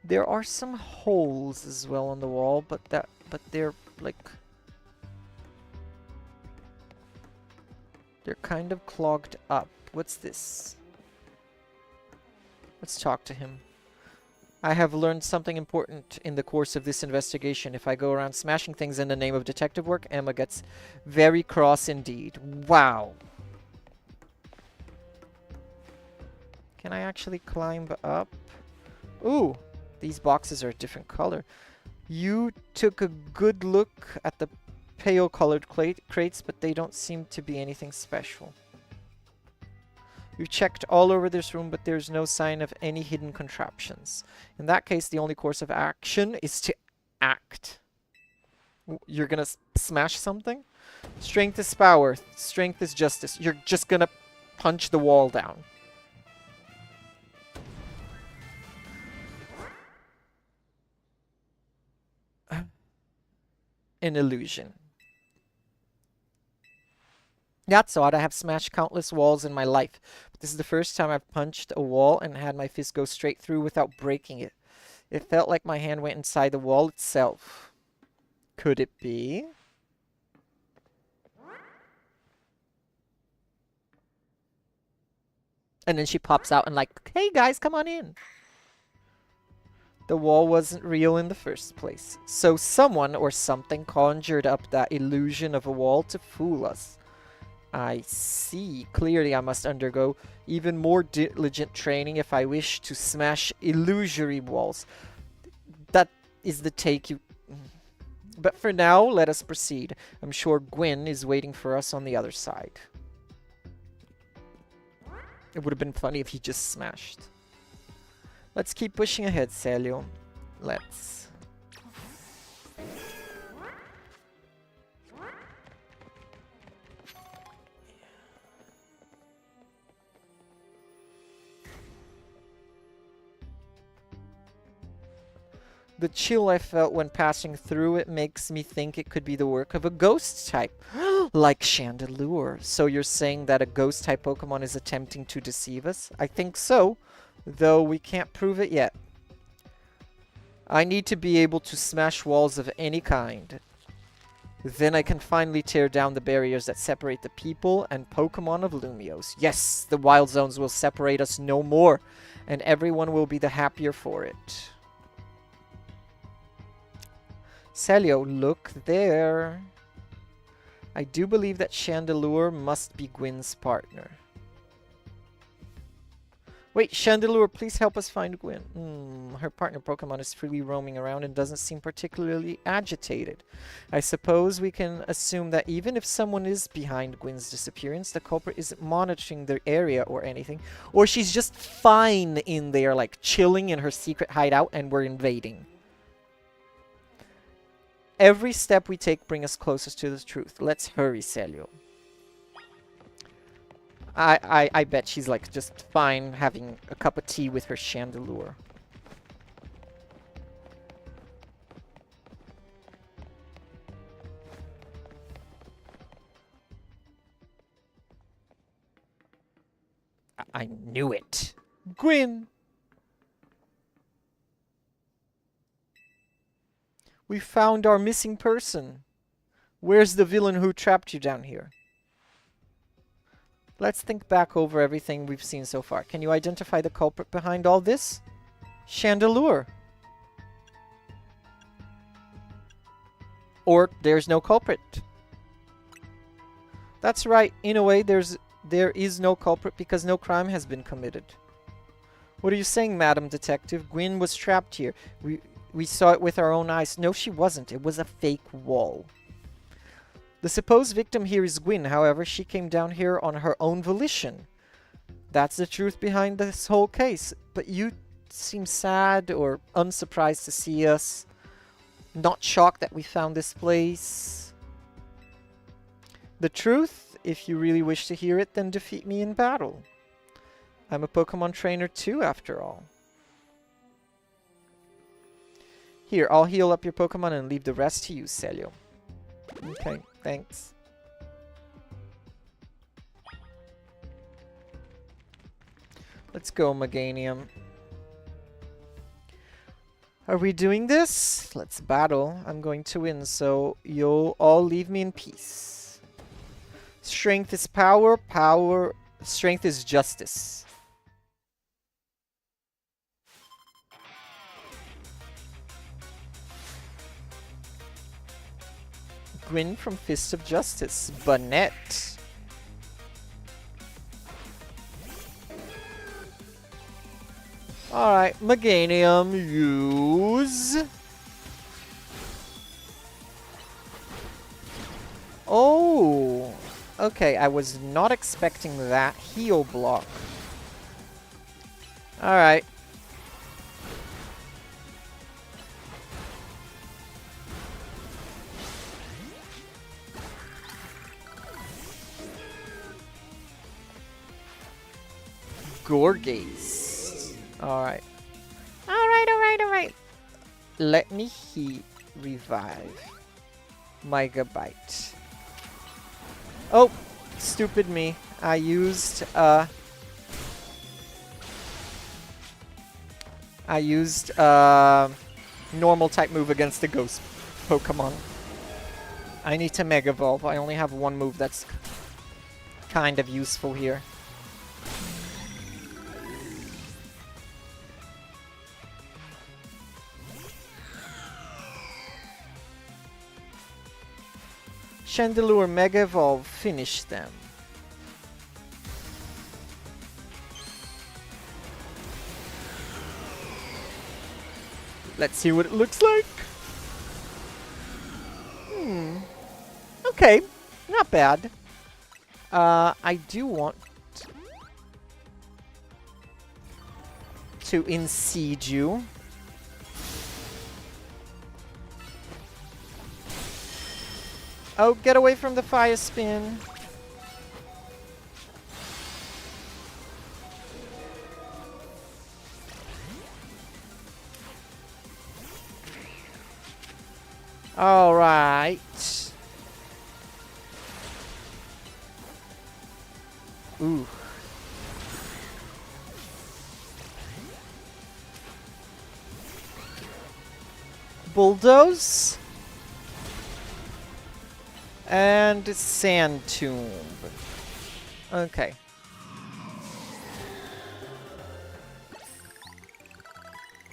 There are some holes as well on the wall, but they're like they're kind of clogged up. What's this? Let's talk to him. I have learned something important in the course of this investigation. If I go around smashing things in the name of detective work, Emma gets very cross indeed. Wow. Can I actually climb up? Ooh, these boxes are a different color. You took a good look at the pale colored crates, but they don't seem to be anything special. We've checked all over this room, but there's no sign of any hidden contraptions. In that case, the only course of action is to act. You're gonna smash something? Strength is power. Strength is justice. You're just gonna punch the wall down. An illusion. That's odd. I have smashed countless walls in my life, but this is the first time I've punched a wall and had my fist go straight through without breaking it. It felt like my hand went inside the wall itself. Could it be? And then she pops out and like, hey guys, come on in. The wall wasn't real in the first place. So someone or something conjured up that illusion of a wall to fool us. I see. Clearly I must undergo even more diligent training if I wish to smash illusory walls. That is the take you... But for now, let us proceed. I'm sure Gwen is waiting for us on the other side. It would have been funny if he just smashed. Let's keep pushing ahead, Celio. Let's. The chill I felt when passing through it makes me think it could be the work of a ghost type, like Chandelure. So you're saying that a ghost type Pokemon is attempting to deceive us? I think so, though we can't prove it yet. I need to be able to smash walls of any kind. Then I can finally tear down the barriers that separate the people and Pokemon of Lumiose. Yes, the wild zones will separate us no more, and everyone will be the happier for it. Celio, look there. I do believe that Chandelure must be Gwen's partner. Wait, Chandelure, please help us find Gwen. Her partner Pokemon is freely roaming around and doesn't seem particularly agitated. I suppose we can assume that even if someone is behind Gwen's disappearance, the culprit isn't monitoring the area or anything. Or she's just fine in there, like chilling in her secret hideout and we're invading. Every step we take brings us closest to the truth. Let's hurry, Celio. I bet she's like just fine having a cup of tea with her Chandelure. I knew it. Gwen! We found our missing person. Where's the villain who trapped you down here? Let's think back over everything we've seen so far. Can you identify the culprit behind all this? Chandelure. Or there's no culprit. That's right. In a way, there is no culprit because no crime has been committed. What are you saying, Madam Detective? Gwen was trapped here. We saw it with our own eyes. No, she wasn't. It was a fake wall. The supposed victim here is Gwyn, however, she came down here on her own volition. That's the truth behind this whole case. But you seem sad or unsurprised to see us. Not shocked that we found this place. The truth, if you really wish to hear it, then defeat me in battle. I'm a Pokemon trainer too, after all. Here, I'll heal up your Pokemon and leave the rest to you, Celio. Okay, thanks. Let's go, Meganium. Are we doing this? Let's battle. I'm going to win, so you'll all leave me in peace. Strength is power, strength is justice. Gwyn from Fist of Justice. Bonnet. Alright, Meganium, use. Oh, okay, I was not expecting that heal block. Alright. Gorgaze. Alright. Alright. Let me revive. Megabyte. Oh, stupid me. I used normal type move against the ghost Pokemon. I need to Mega Evolve. I only have one move that's kind of useful here. Chandelure, Mega Evolve, finish them. Let's see what it looks like. Okay, not bad. I do want to Inseed you. Oh, get away from the fire spin. All right. Ooh. Bulldoze. And Sand Tomb. Okay.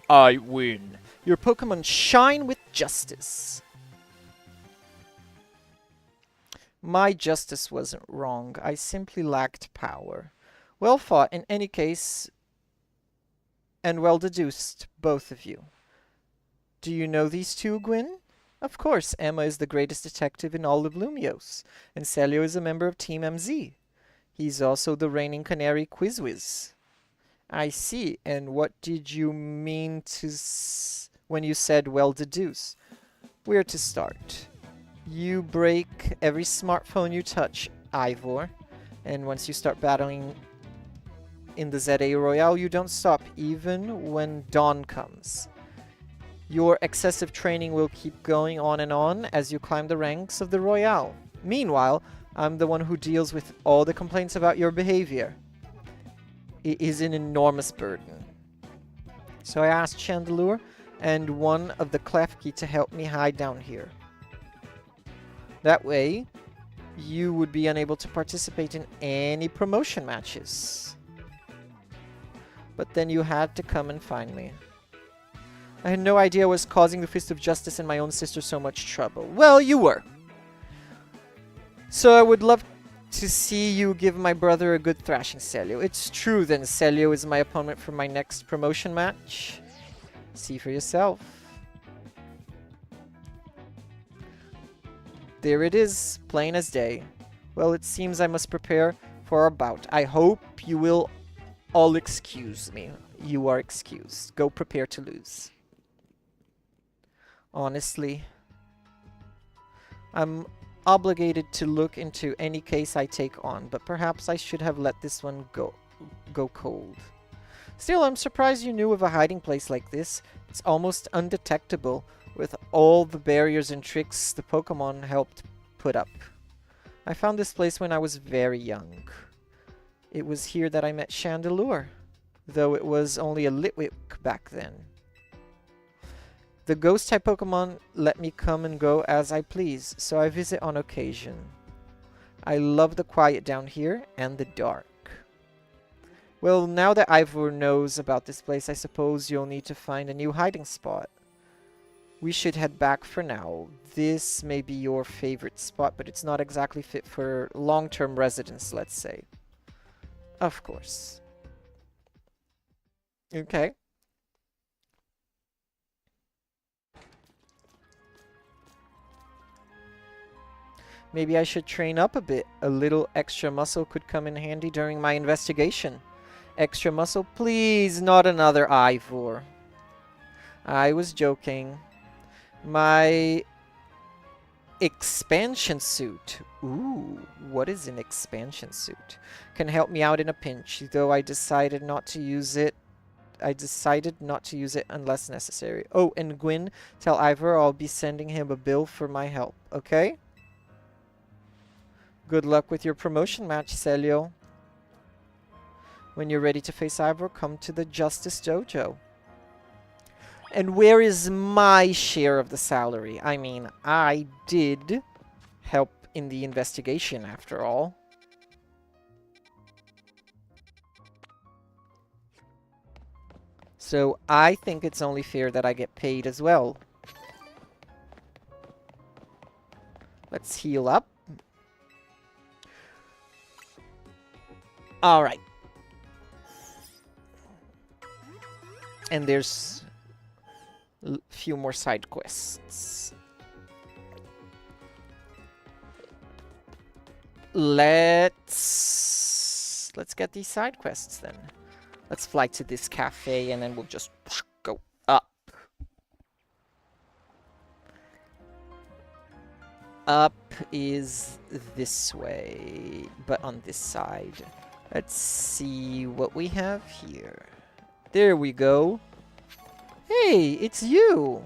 I win. Your Pokemon shine with justice. My justice wasn't wrong. I simply lacked power. Well fought in any case, and well deduced, both of you. Do you know these two, Gwyn? Of course, Emma is the greatest detective in all of Lumiose, and Celio is a member of Team MZ. He's also the reigning Canary Quizwiz. I see, and what did you mean to when you said well deduce? Where to start? You break every smartphone you touch, Ivor, and once you start battling in the ZA Royale, you don't stop, even when dawn comes. Your excessive training will keep going on as you climb the ranks of the Royale. Meanwhile, I'm the one who deals with all the complaints about your behavior. It is an enormous burden. So I asked Chandelure and one of the Klefki to help me hide down here. That way, you would be unable to participate in any promotion matches. But then you had to come and find me. I had no idea I was causing the Fist of Justice and my own sister so much trouble. Well, you were. So I would love to see you give my brother a good thrashing, Celio. It's true then Celio is my opponent for my next promotion match. See for yourself. There it is, plain as day. Well, it seems I must prepare for our bout. I hope you will all excuse me. You are excused. Go prepare to lose. Honestly, I'm obligated to look into any case I take on, but perhaps I should have let this one go cold. Still, I'm surprised you knew of a hiding place like this. It's almost undetectable with all the barriers and tricks the Pokémon helped put up. I found this place when I was very young. It was here that I met Chandelure, though it was only a Litwick back then. The ghost-type Pokémon let me come and go as I please, so I visit on occasion. I love the quiet down here and the dark. Well, now that Ivor knows about this place, I suppose you'll need to find a new hiding spot. We should head back for now. This may be your favorite spot, but it's not exactly fit for long-term residence, let's say. Of course. Okay. Maybe I should train up a bit. A little extra muscle could come in handy during my investigation. Extra muscle, please, not another Ivor. I was joking. My expansion suit. Ooh, what is an expansion suit? Can help me out in a pinch, though I decided not to use it. Unless necessary. Oh, and Gwyn, tell Ivor I'll be sending him a bill for my help, okay? Good luck with your promotion match, Celio. When you're ready to face Ivor, come to the Justice Dojo. And where is my share of the salary? I mean, I did help in the investigation, after all. So I think it's only fair that I get paid as well. Let's heal up. Alright. And there's a few more side quests. Let's get these side quests then. Let's fly to this cafe and then we'll just go up. Up is this way, but on this side. Let's see what we have here. There we go. Hey, it's you!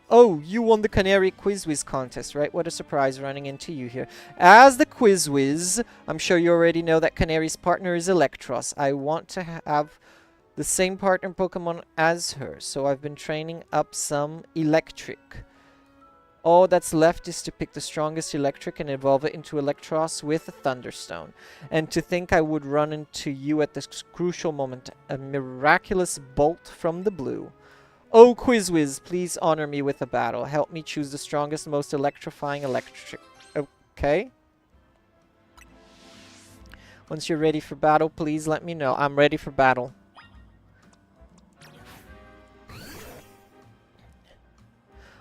Oh, you won the Canary Quiz Whiz contest, right? What a surprise running into you here. As the Quiz Whiz, I'm sure you already know that Canary's partner is Electros. I want to have the same partner Pokemon as her, so I've been training up some Electric. All that's left is to pick the strongest Electric and evolve it into Electros with a Thunderstone. And to think I would run into you at this crucial moment, a miraculous bolt from the blue. Oh, Quizwiz, please honor me with a battle. Help me choose the strongest, most electrifying Electric. Okay. Once you're ready for battle, please let me know. I'm ready for battle.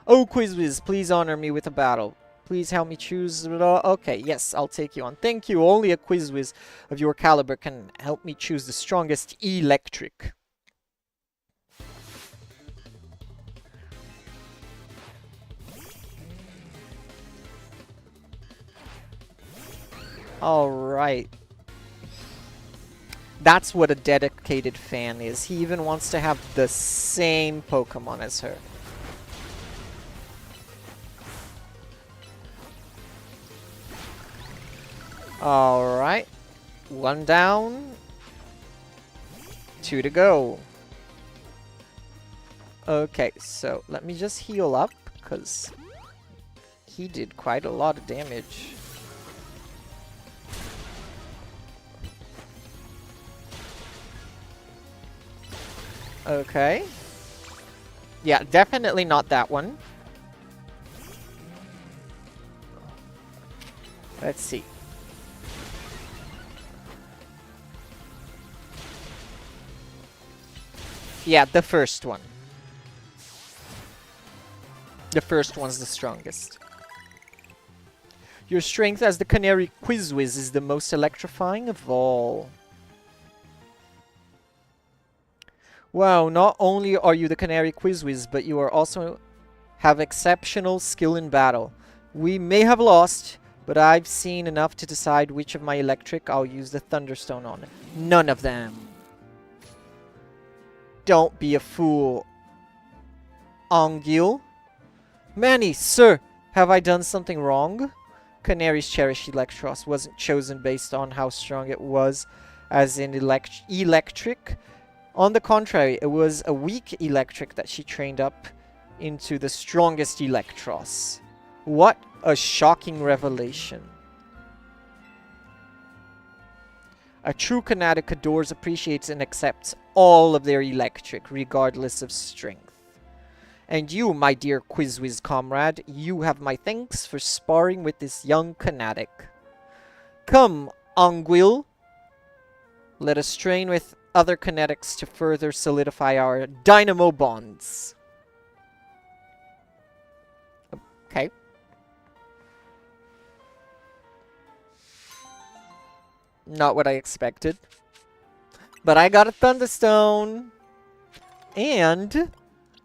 Oh, Quizwiz, please honor me with a battle. Please help me choose... Okay, yes, I'll take you on. Thank you. Only a Quizwiz of your caliber can help me choose the strongest Electric. Alright. That's what a dedicated fan is. He even wants to have the same Pokemon as her. Alright. 1 down. 2 to go. Okay, so let me just heal up, because he did quite a lot of damage. Okay. Yeah, definitely not that one. Let's see. Yeah, the first one. The first one's the strongest. Your strength as the Canary Quizwiz is the most electrifying of all. Wow, not only are you the Canary Quizwiz, but you are also have exceptional skill in battle. We may have lost, but I've seen enough to decide which of my electric I'll use the Thunderstone on. None of them. Don't be a fool, Ongil. Manny, sir, have I done something wrong? Canary's cherished Electros wasn't chosen based on how strong it was as in electric. On the contrary, it was a weak electric that she trained up into the strongest Electros. What a shocking revelation. A true Canatic adores, appreciates, and accepts all of their electric, regardless of strength. And you, my dear Quizwiz comrade, you have my thanks for sparring with this young Canatic. Come, Ongwil. Let us train with other Canatics to further solidify our dynamo bonds. Okay. Not what I expected. But I got a Thunderstone. And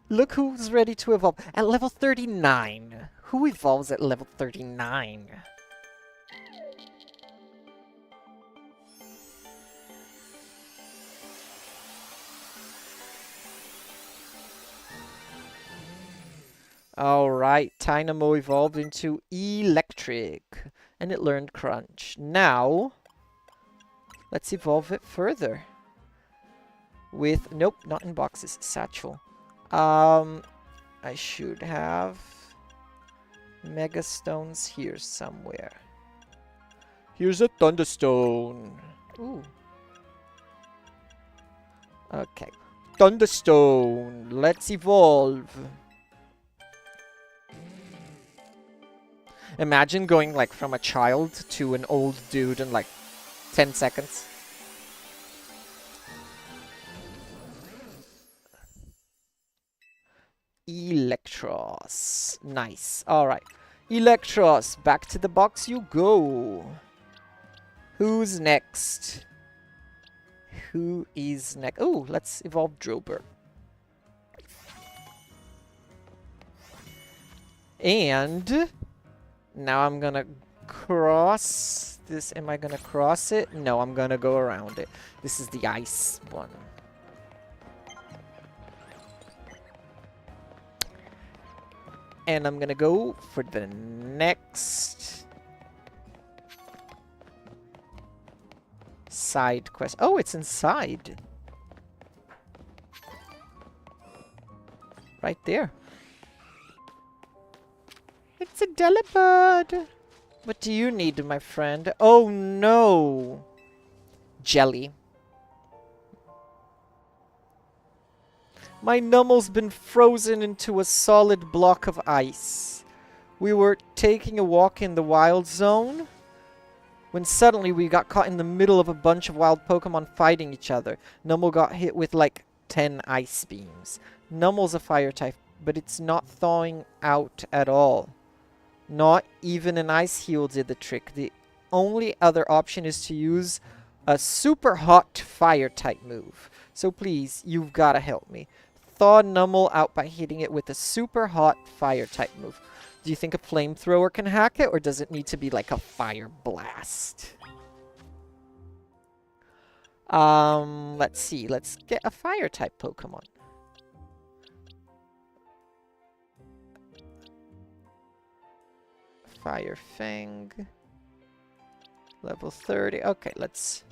look who's ready to evolve. At level 39. Who evolves at level 39? Alright, Tynamo evolved into Electric. And it learned Crunch. Now, let's evolve it further. With, nope, not in boxes, Satchel. I should have Mega Stones here somewhere. Here's a Thunderstone. Ooh. Okay. Thunderstone. Let's evolve. Imagine going like from a child to an old dude in like 10 seconds. Electros. Nice. Alright. Electros. Back to the box you go. Who's next? Who is next? Oh, let's evolve Drober. And now I'm gonna cross this. Am I gonna cross it? No, I'm gonna go around it. This is the ice one. And I'm gonna go for the next side quest. Oh, it's inside. Right there. It's a Delibird. What do you need, my friend? Oh no. Jelly. My Nummel's been frozen into a solid block of ice. We were taking a walk in the wild zone when suddenly we got caught in the middle of a bunch of wild Pokemon fighting each other. Nummel got hit with like 10 ice beams. Nummel's a fire type, but it's not thawing out at all. Not even an ice heal did the trick. The only other option is to use a super hot fire type move. So please, you've got to help me. Thaw Nummel out by hitting it with a super hot fire type move. Do you think a flamethrower can hack it, or does it need to be like a fire blast? Let's see. Let's get a fire type Pokemon. Fire Fang. Level 30. Okay, let's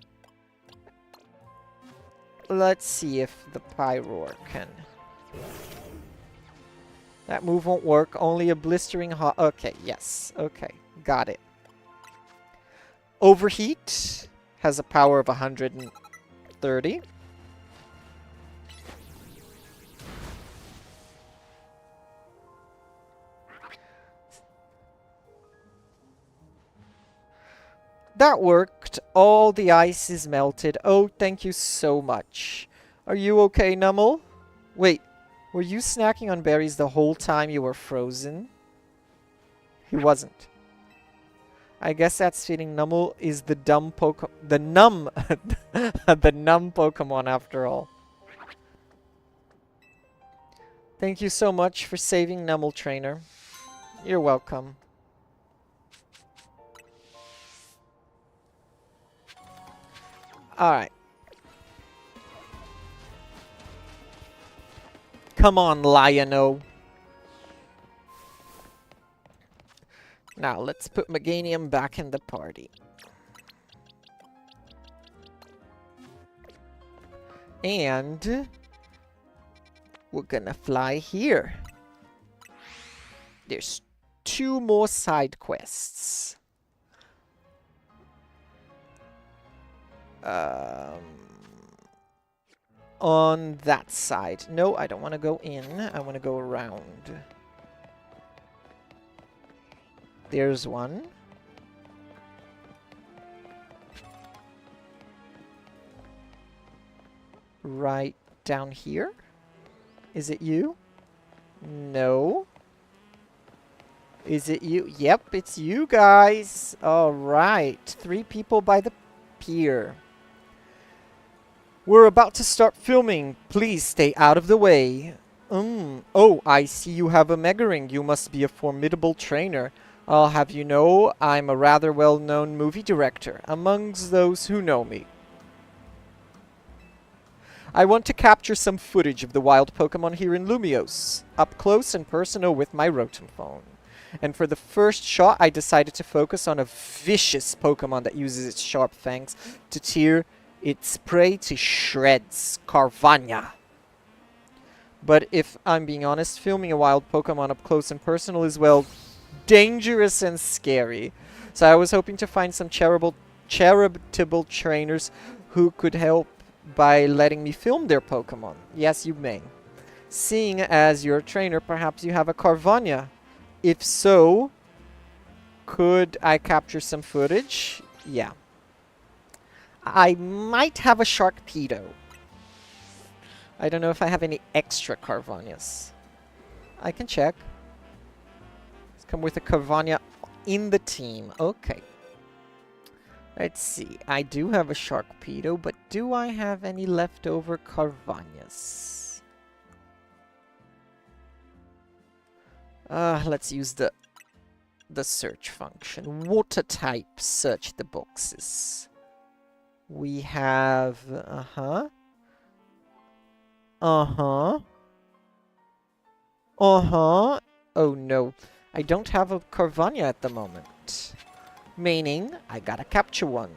see if the Pyroar can. That move won't work. Only a blistering hot. Okay, yes. Okay, got it. Overheat has a power of 130. That worked. All the ice is melted. Oh, thank you so much. Are you okay, Nummel? Wait, Were you snacking on berries the whole time you were frozen? He wasn't. I guess that's fitting. Numble is the dumb the numb Pokemon after all. Thank you so much for saving Numble Trainer. You're welcome. Alright. Come on, Lion-O. Now, let's put Meganium back in the party. And we're gonna fly here. There's 2 more side quests. On that side. No, I don't want to go in. I want to go around. There's one. Right down here. Is it you? No. Is it you? Yep, it's you guys. All right. 3 people by the pier. We're about to start filming. Please stay out of the way. Oh, I see you have a Mega Ring. You must be a formidable trainer. I'll have you know, I'm a rather well-known movie director, amongst those who know me. I want to capture some footage of the wild Pokemon here in Lumiose, up close and personal with my Rotom phone. And for the first shot, I decided to focus on a vicious Pokemon that uses its sharp fangs to tear its prey to shreds, Carvana. But if I'm being honest, filming a wild Pokemon up close and personal is, well, dangerous and scary. So I was hoping to find some charitable trainers who could help by letting me film their Pokemon. Yes, you may. Seeing as you're a trainer, perhaps you have a Carvana. If so, could I capture some footage? Yeah. I might have a Sharkpedo. I don't know if I have any extra Carvanias. I can check. Let's come with a Carvania in the team. Okay. Let's see. I do have a Sharkpedo, but do I have any leftover Carvanias? Let's use the search function. Water type, search the boxes. We have, oh no, I don't have a Carvania at the moment. Meaning, I gotta capture one.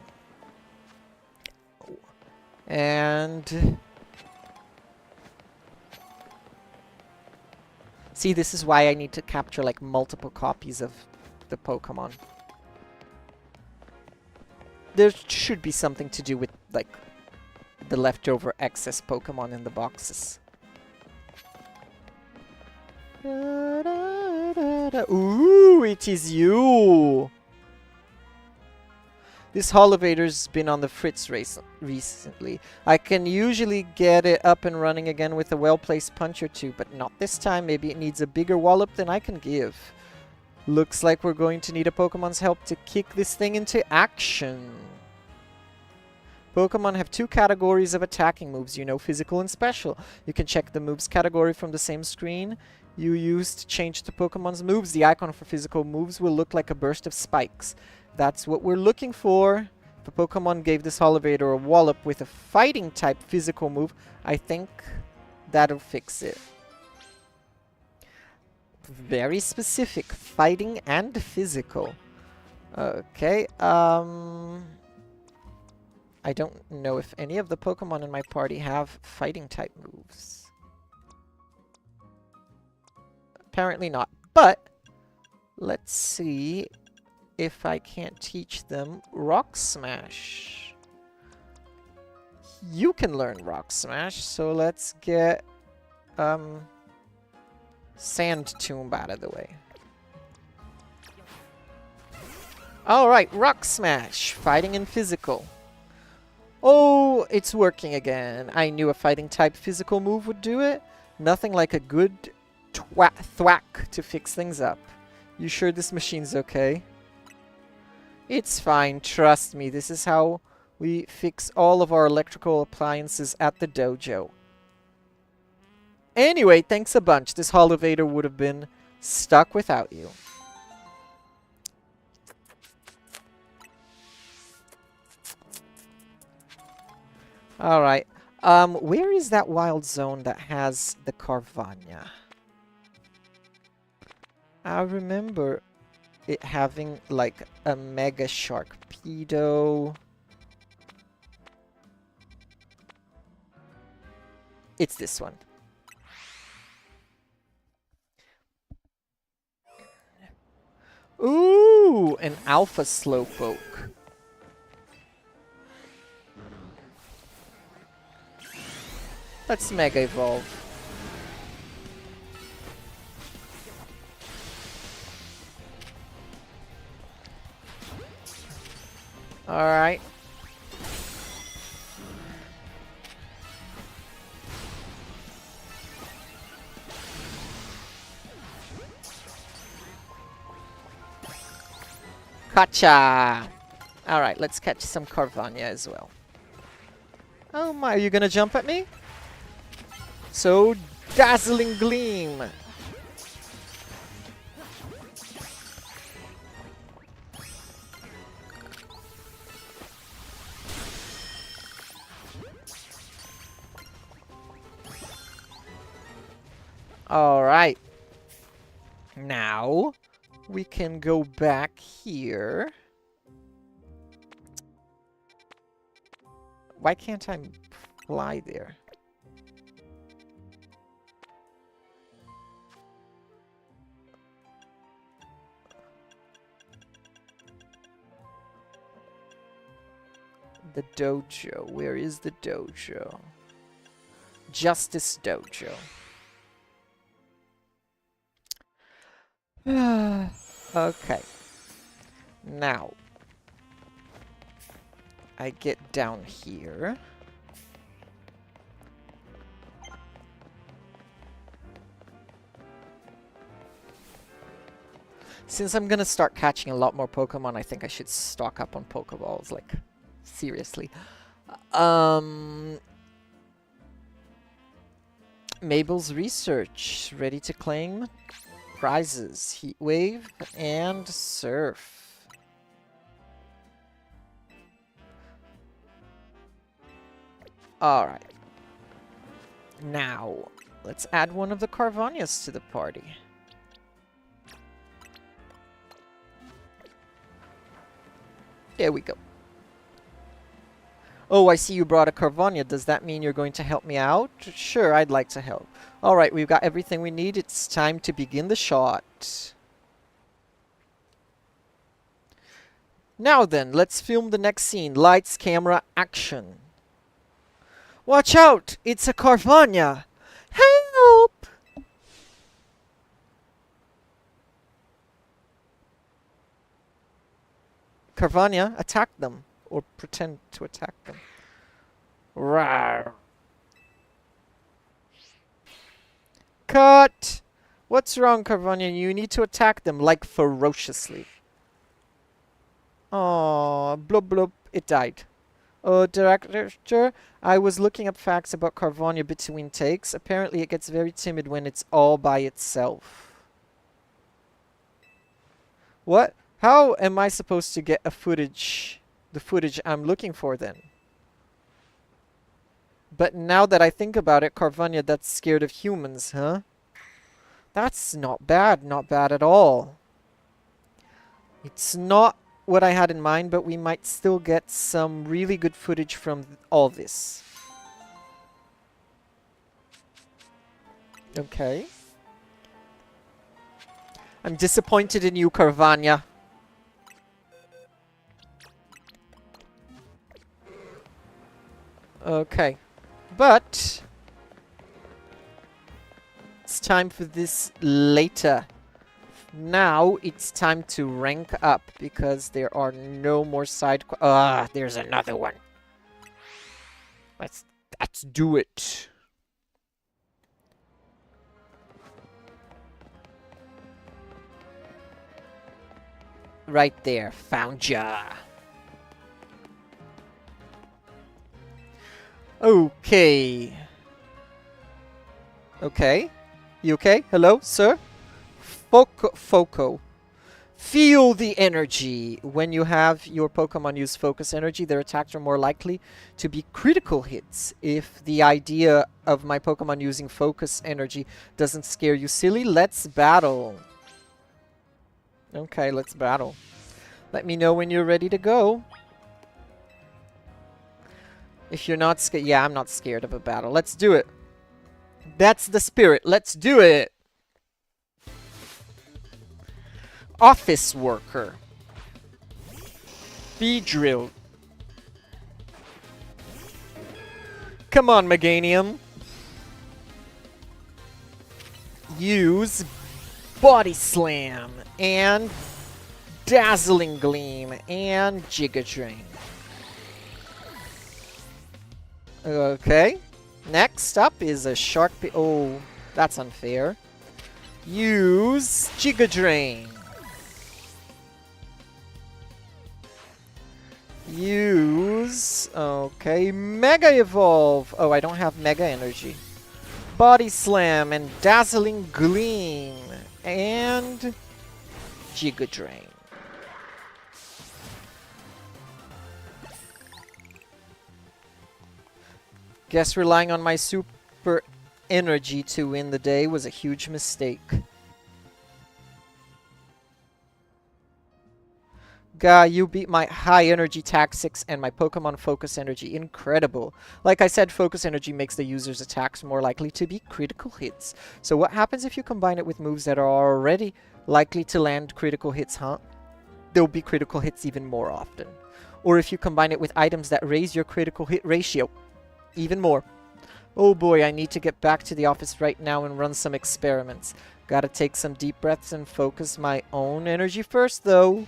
And see, this is why I need to capture like multiple copies of the Pokemon. There should be something to do with, like, the leftover excess Pokemon in the boxes. Ooh, it is you! This elevator's been on the fritz recently. I can usually get it up and running again with a well-placed punch or two, but not this time. Maybe it needs a bigger wallop than I can give. Looks like we're going to need a Pokemon's help to kick this thing into action. Pokemon have 2 categories of attacking moves, you know, physical and special. You can check the moves category from the same screen you used to change the Pokemon's moves. The icon for physical moves will look like a burst of spikes. That's what we're looking for. If a Pokemon gave this elevator a wallop with a fighting type physical move, I think that'll fix it. Very specific, fighting and physical. Okay, I don't know if any of the Pokemon in my party have fighting type moves. Apparently not, but let's see if I can't teach them Rock Smash. You can learn Rock Smash, so let's get Sand Tomb out of the way. Alright, Rock Smash, fighting and physical. Oh, it's working again. I knew a fighting type physical move would do it. Nothing like a good thwack to fix things up. You sure this machine's okay? It's fine, trust me. This is how we fix all of our electrical appliances at the dojo. Anyway, thanks a bunch. This elevator would have been stuck without you. Alright. Where is that wild zone that has the Carvania? I remember it having, like, a Mega Sharkpedo. It's this one. Ooh, an Alpha Slowpoke. Let's Mega Evolve. Alright. Gotcha! Alright, let's catch some Carvania as well. Oh my, are you gonna jump at me? So dazzling gleam! Alright. Now, we can go back here. Why can't I fly there? The dojo. Where is the dojo? Justice Dojo. Okay. Now, I get down here. Since I'm gonna start catching a lot more Pokemon, I think I should stock up on Pokeballs, like, seriously. Mabel's research, ready to claim prizes, Heat Wave and Surf. Alright. Now, let's add one of the Carvanias to the party. There we go. Oh, I see you brought a Carvania. Does that mean you're going to help me out? Sure, I'd like to help. Alright, we've got everything we need. It's time to begin the shot. Now then, let's film the next scene. Lights, camera, action. Watch out! It's a Carvania! Help! Carvania, attack them. Or pretend to attack them. Rawr. Cut! What's wrong, Carvania? You need to attack them, like, ferociously. Oh, blub blub, it died. Oh, director, I was looking up facts about Carvania between takes. Apparently it gets very timid when it's all by itself. What? How am I supposed to get the footage I'm looking for then? But now that I think about it, Carvania that's scared of humans, huh? That's not bad at all. It's not what I had in mind, but we might still get some really good footage from all this. Okay. I'm disappointed in you, Carvania. Okay. But it's time for this later. Now it's time to rank up because there are no more side there's another one. Let's do it. right there. Found ya. Okay. Okay. You okay? Hello, sir? Foco. Feel the energy. When you have your Pokemon use focus energy, their attacks are more likely to be critical hits. If the idea of my Pokemon using focus energy doesn't scare you silly, let's battle. Okay, let's battle. Let me know when you're ready to go. If you're not scared, yeah, I'm not scared of a battle. Let's do it. That's the spirit. Let's do it. Office worker. Beedrill. Come on, Meganium. Use Body Slam and Dazzling Gleam and Giga Drain. Okay. Next up is a Shark... Oh, that's unfair. Use Giga Drain. Use... Okay, Mega Evolve. Oh, I don't have Mega Energy. Body Slam and Dazzling Gleam and Giga Drain. Guess relying on my super energy to win the day was a huge mistake. Guy, you beat my high energy tactics and my Pokemon focus energy. Incredible. Like I said, focus energy makes the user's attacks more likely to be critical hits. So what happens if you combine it with moves that are already likely to land critical hits, huh? There'll be critical hits even more often. Or if you combine it with items that raise your critical hit ratio even more. Oh boy, I need to get back to the office right now and run some experiments. Gotta take some deep breaths and focus my own energy first, though.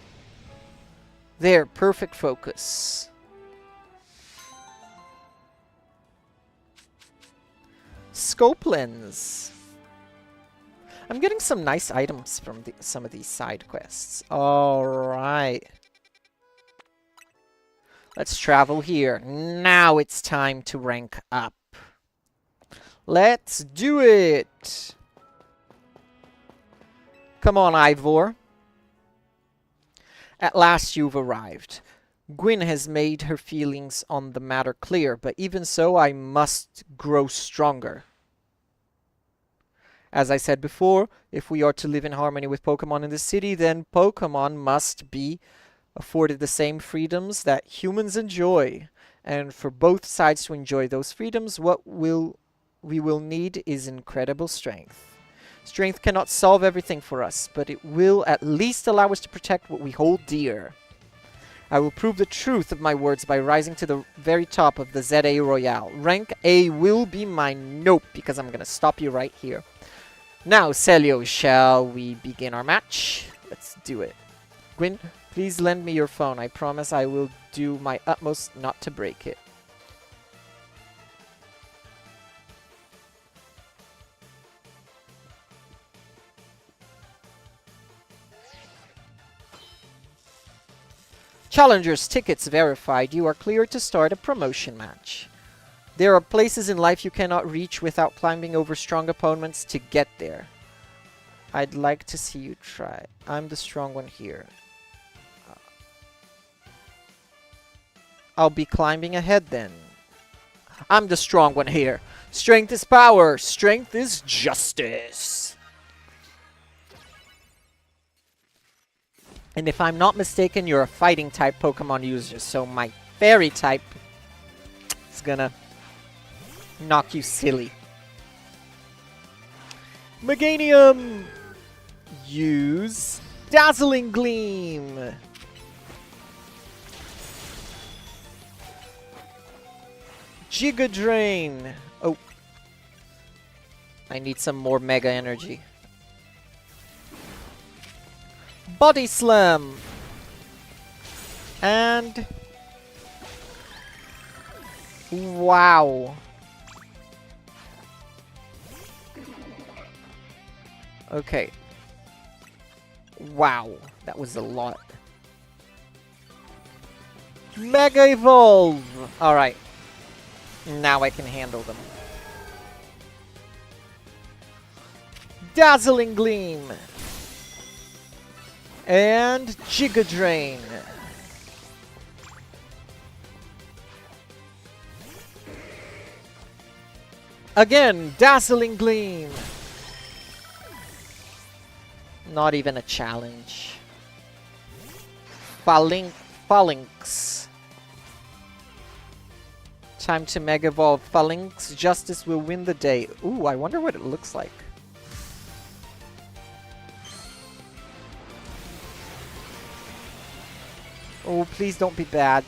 There, perfect focus. Scope lens. I'm getting some nice items from some of these side quests. Alright. Let's travel here. Now it's time to rank up. Let's do it! Come on, Ivor. At last you've arrived. Gwyn has made her feelings on the matter clear, but even so I must grow stronger. As I said before, if we are to live in harmony with Pokemon in the city, then Pokemon must be afforded the same freedoms that humans enjoy. And for both sides to enjoy those freedoms, what we will need is incredible strength. Strength cannot solve everything for us, but it will at least allow us to protect what we hold dear. I will prove the truth of my words by rising to the very top of the ZA Royale. Rank A will be mine. Nope, because I'm going to stop you right here. Now, Celio, shall we begin our match? Let's do it. Gwyn, please lend me your phone. I promise I will do my utmost not to break it. Challengers tickets verified. You are cleared to start a promotion match. There are places in life you cannot reach without climbing over strong opponents to get there. I'd like to see you try. I'm the strong one here. I'll be climbing ahead then. I'm the strong one here. Strength is power. Strength is justice. And if I'm not mistaken, you're a fighting type Pokemon user, so my fairy type is gonna knock you silly. Meganium! Use Dazzling Gleam! Giga Drain! Oh. I need some more Mega Energy. Body Slam! And... wow! Okay. Wow, that was a lot. Mega Evolve! Alright. Now I can handle them. Dazzling Gleam! And Giga Drain. Again, Dazzling Gleam! Not even a challenge. Phalanx. Time to Mega Evolve Phalanx. Justice will win the day. Ooh, I wonder what it looks like. Oh, please don't be bad.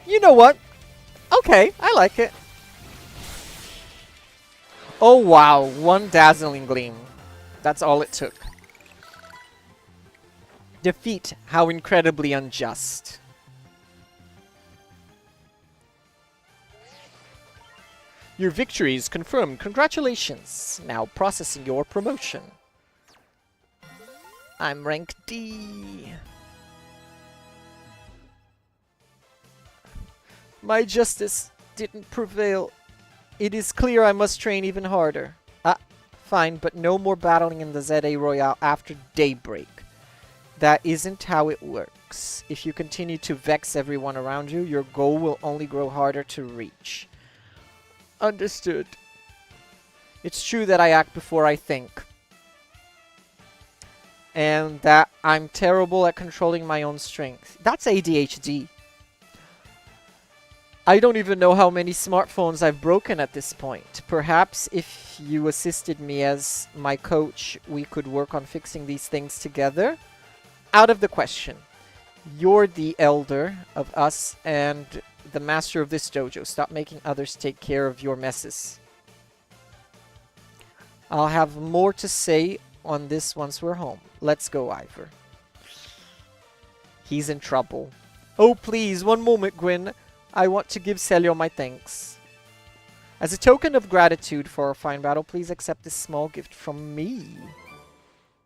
You know what? Okay, I like it. Oh wow, one Dazzling Gleam. That's all it took. Defeat, how incredibly unjust. Your victory is confirmed. Congratulations. Now processing your promotion. I'm rank D. My justice didn't prevail. It is clear I must train even harder. Ah, fine, but no more battling in the ZA Royale after daybreak. That isn't how it works. If you continue to vex everyone around you, your goal will only grow harder to reach. Understood. It's true that I act before I think. And that I'm terrible at controlling my own strength. That's ADHD. I don't even know how many smartphones I've broken at this point. Perhaps if you assisted me as my coach, we could work on fixing these things together. Out of the question. You're the elder of us and the master of this dojo. Stop making others take care of your messes. I'll have more to say on this once we're home. Let's go, Ivor. He's in trouble. Oh, please, one moment, Gwyn. I want to give Celio my thanks. As a token of gratitude for our fine battle, please accept this small gift from me.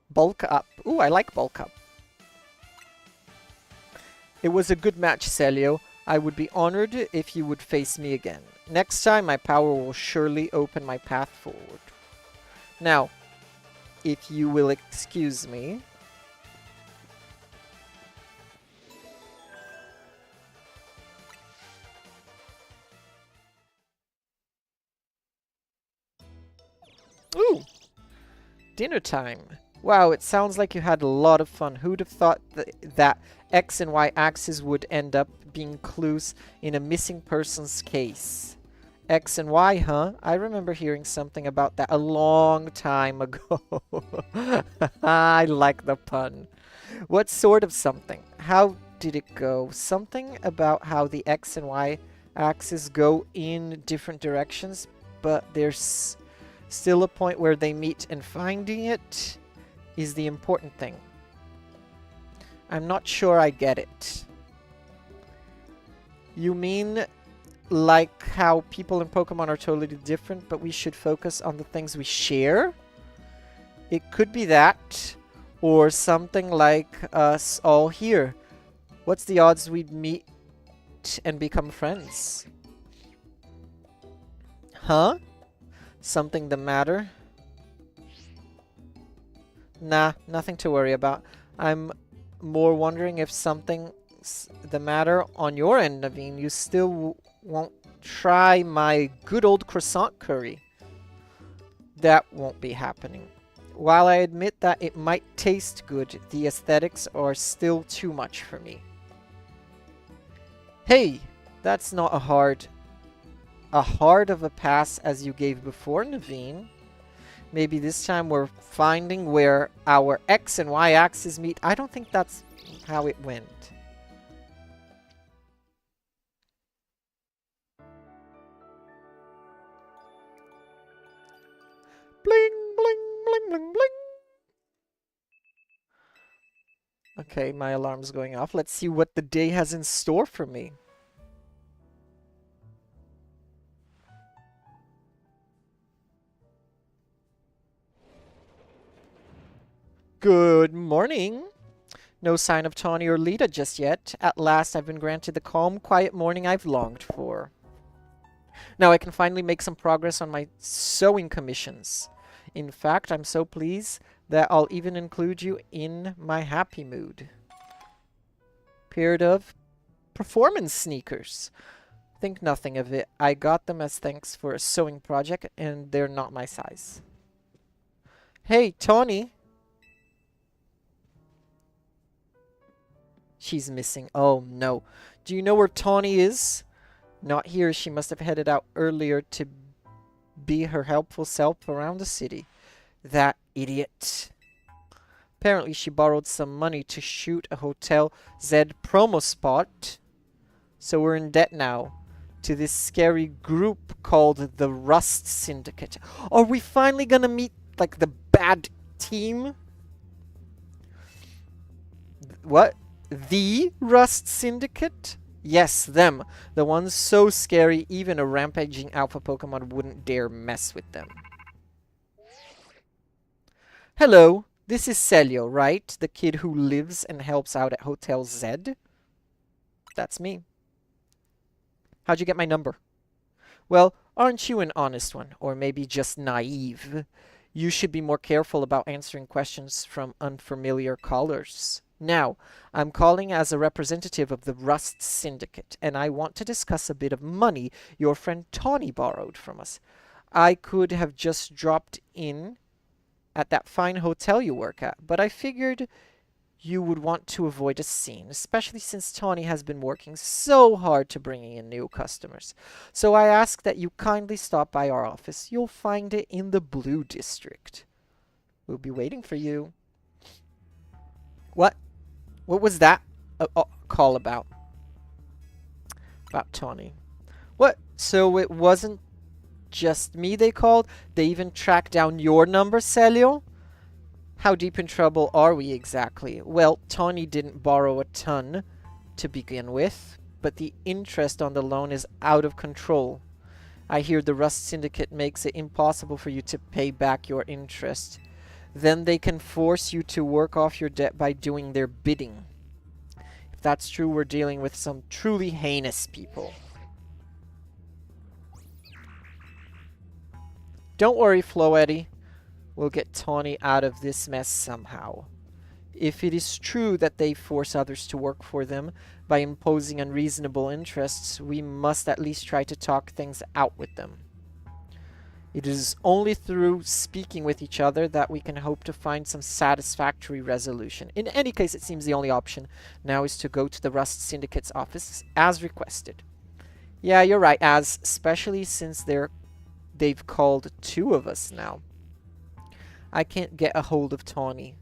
Bulk up. Ooh, I like bulk up. It was a good match, Celio. I would be honored if you would face me again. Next time, my power will surely open my path forward. Now, if you will excuse me. Ooh! Dinner time. Wow, it sounds like you had a lot of fun. Who'd have thought that X and Y axes would end up being clues in a missing persons case? X and Y, huh? I remember hearing something about that a long time ago. I like the pun. What sort of something? How did it go? Something about how the X and Y axes go in different directions, but there's still a point where they meet, and finding it is the important thing. I'm not sure I get it. You mean like how people in Pokemon are totally different, but we should focus on the things we share? It could be that, or something like us all here. What's the odds we'd meet and become friends? Huh? Something the matter? Nah, nothing to worry about. I'm more wondering if something's the matter on your end, Naveen. You still won't try my good old croissant curry. That won't be happening. While I admit that it might taste good, the aesthetics are still too much for me. Hey, that's not a hard of a pass as you gave before, Naveen. Maybe this time we're finding where our X and Y axes meet. I don't think that's how it went. Bling, bling, bling, bling, bling. Okay, my alarm's going off. Let's see what the day has in store for me. Good morning. No sign of Tawny or Lita just yet. At last, I've been granted the calm, quiet morning I've longed for. Now I can finally make some progress on my sewing commissions. In fact, I'm so pleased that I'll even include you in my happy mood. Period of performance sneakers. Think nothing of it. I got them as thanks for a sewing project, and they're not my size. Hey, Tawny. She's missing. Oh, no. Do you know where Tawny is? Not here. She must have headed out earlier to be her helpful self around the city. That idiot. Apparently, she borrowed some money to shoot a Hotel Z promo spot. So we're in debt now to this scary group called the Rust Syndicate. Are we finally gonna meet, like, the bad team? What? The Rust Syndicate? Yes, them. The ones so scary, even a rampaging alpha Pokemon wouldn't dare mess with them. Hello, this is Celio, right? The kid who lives and helps out at Hotel Z? That's me. How'd you get my number? Well, aren't you an honest one? Or maybe just naive? You should be more careful about answering questions from unfamiliar callers. Now, I'm calling as a representative of the Rust Syndicate, and I want to discuss a bit of money your friend Tawny borrowed from us. I could have just dropped in at that fine hotel you work at, but I figured you would want to avoid a scene, especially since Tawny has been working so hard to bringing in new customers. So I ask that you kindly stop by our office. You'll find it in the Blue District. We'll be waiting for you. What? What was that call about? About Tawny. What? So it wasn't just me they called? They even tracked down your number, Celio? How deep in trouble are we exactly? Well, Tawny didn't borrow a ton to begin with, but the interest on the loan is out of control. I hear the Rust Syndicate makes it impossible for you to pay back your interest. Then they can force you to work off your debt by doing their bidding. If that's true, we're dealing with some truly heinous people. Don't worry, Floetti. We'll get Tawny out of this mess somehow. If it is true that they force others to work for them by imposing unreasonable interests, we must at least try to talk things out with them. It is only through speaking with each other that we can hope to find some satisfactory resolution. In any case, it seems the only option now is to go to the Rust Syndicate's office as requested. Yeah, you're right, especially since they've called two of us now. I can't get a hold of Tawny.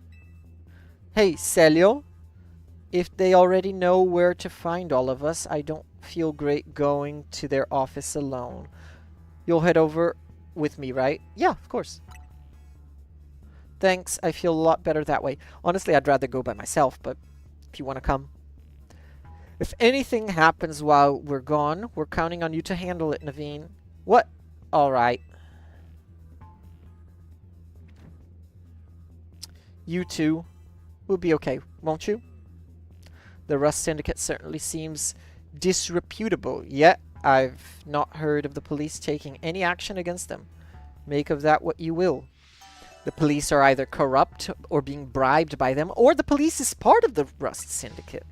Hey, Celio. If they already know where to find all of us, I don't feel great going to their office alone. You'll head over with me, right? Yeah, of course. Thanks, I feel a lot better that way. Honestly, I'd rather go by myself, but if you want to come. If anything happens while we're gone, we're counting on you to handle it, Naveen. What? Alright. You two will be okay, won't you? The Rust Syndicate certainly seems disreputable, yet I've not heard of the police taking any action against them. Make of that what you will. The police are either corrupt or being bribed by them, or the police is part of the Rust Syndicate.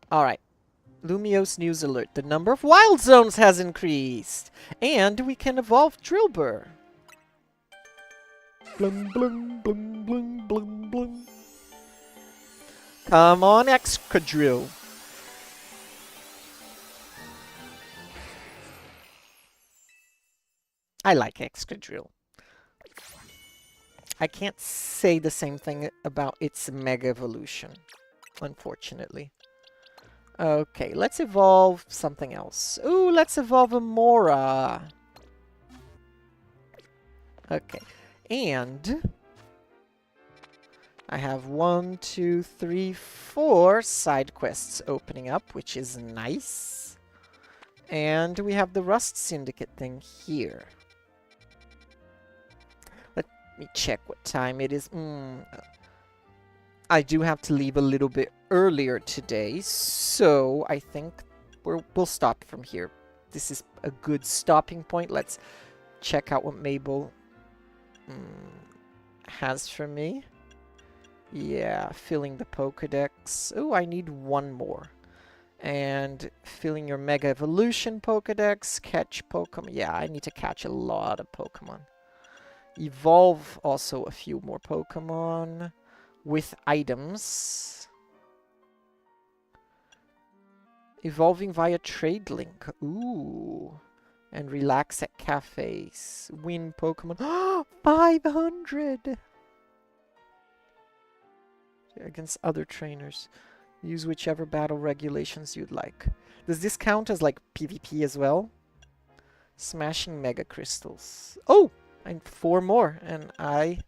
Alright. Lumiose News Alert. The number of wild zones has increased. And we can evolve Drillbur. Blum, blum, blum, blum, blum, blum. Come on, Excadrill. I like Excadrill. I can't say the same thing about its Mega Evolution, unfortunately. Okay, let's evolve something else. Ooh, let's evolve a Mora. Okay, and I have 1, 2, 3, 4 side quests opening up, which is nice. And we have the Rust Syndicate thing here. Let me check what time it is. I do have to leave a little bit earlier today, so I think we'll stop from here. This is a good stopping point. Let's check out what Mabel has for me. Yeah, filling the Pokedex. Oh, I need one more. And filling your Mega Evolution Pokedex. Catch Pokemon. Yeah, I need to catch a lot of Pokemon. Evolve also a few more Pokemon with items. Evolving via trade link. Ooh. And relax at cafes. Win Pokemon. 500! Against other trainers. Use whichever battle regulations you'd like. Does this count as like PvP as well? Smashing Mega Crystals. Oh! And 4 more. And I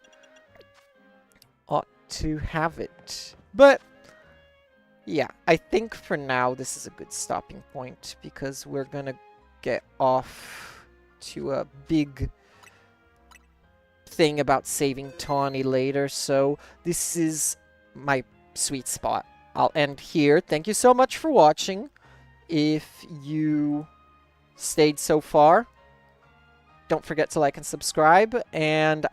ought to have it. But yeah, I think for now this is a good stopping point because we're gonna get off to a big thing about saving Tawny later. So this is my sweet spot. I'll end here. Thank you so much for watching. If you stayed so far, don't forget to like and subscribe, and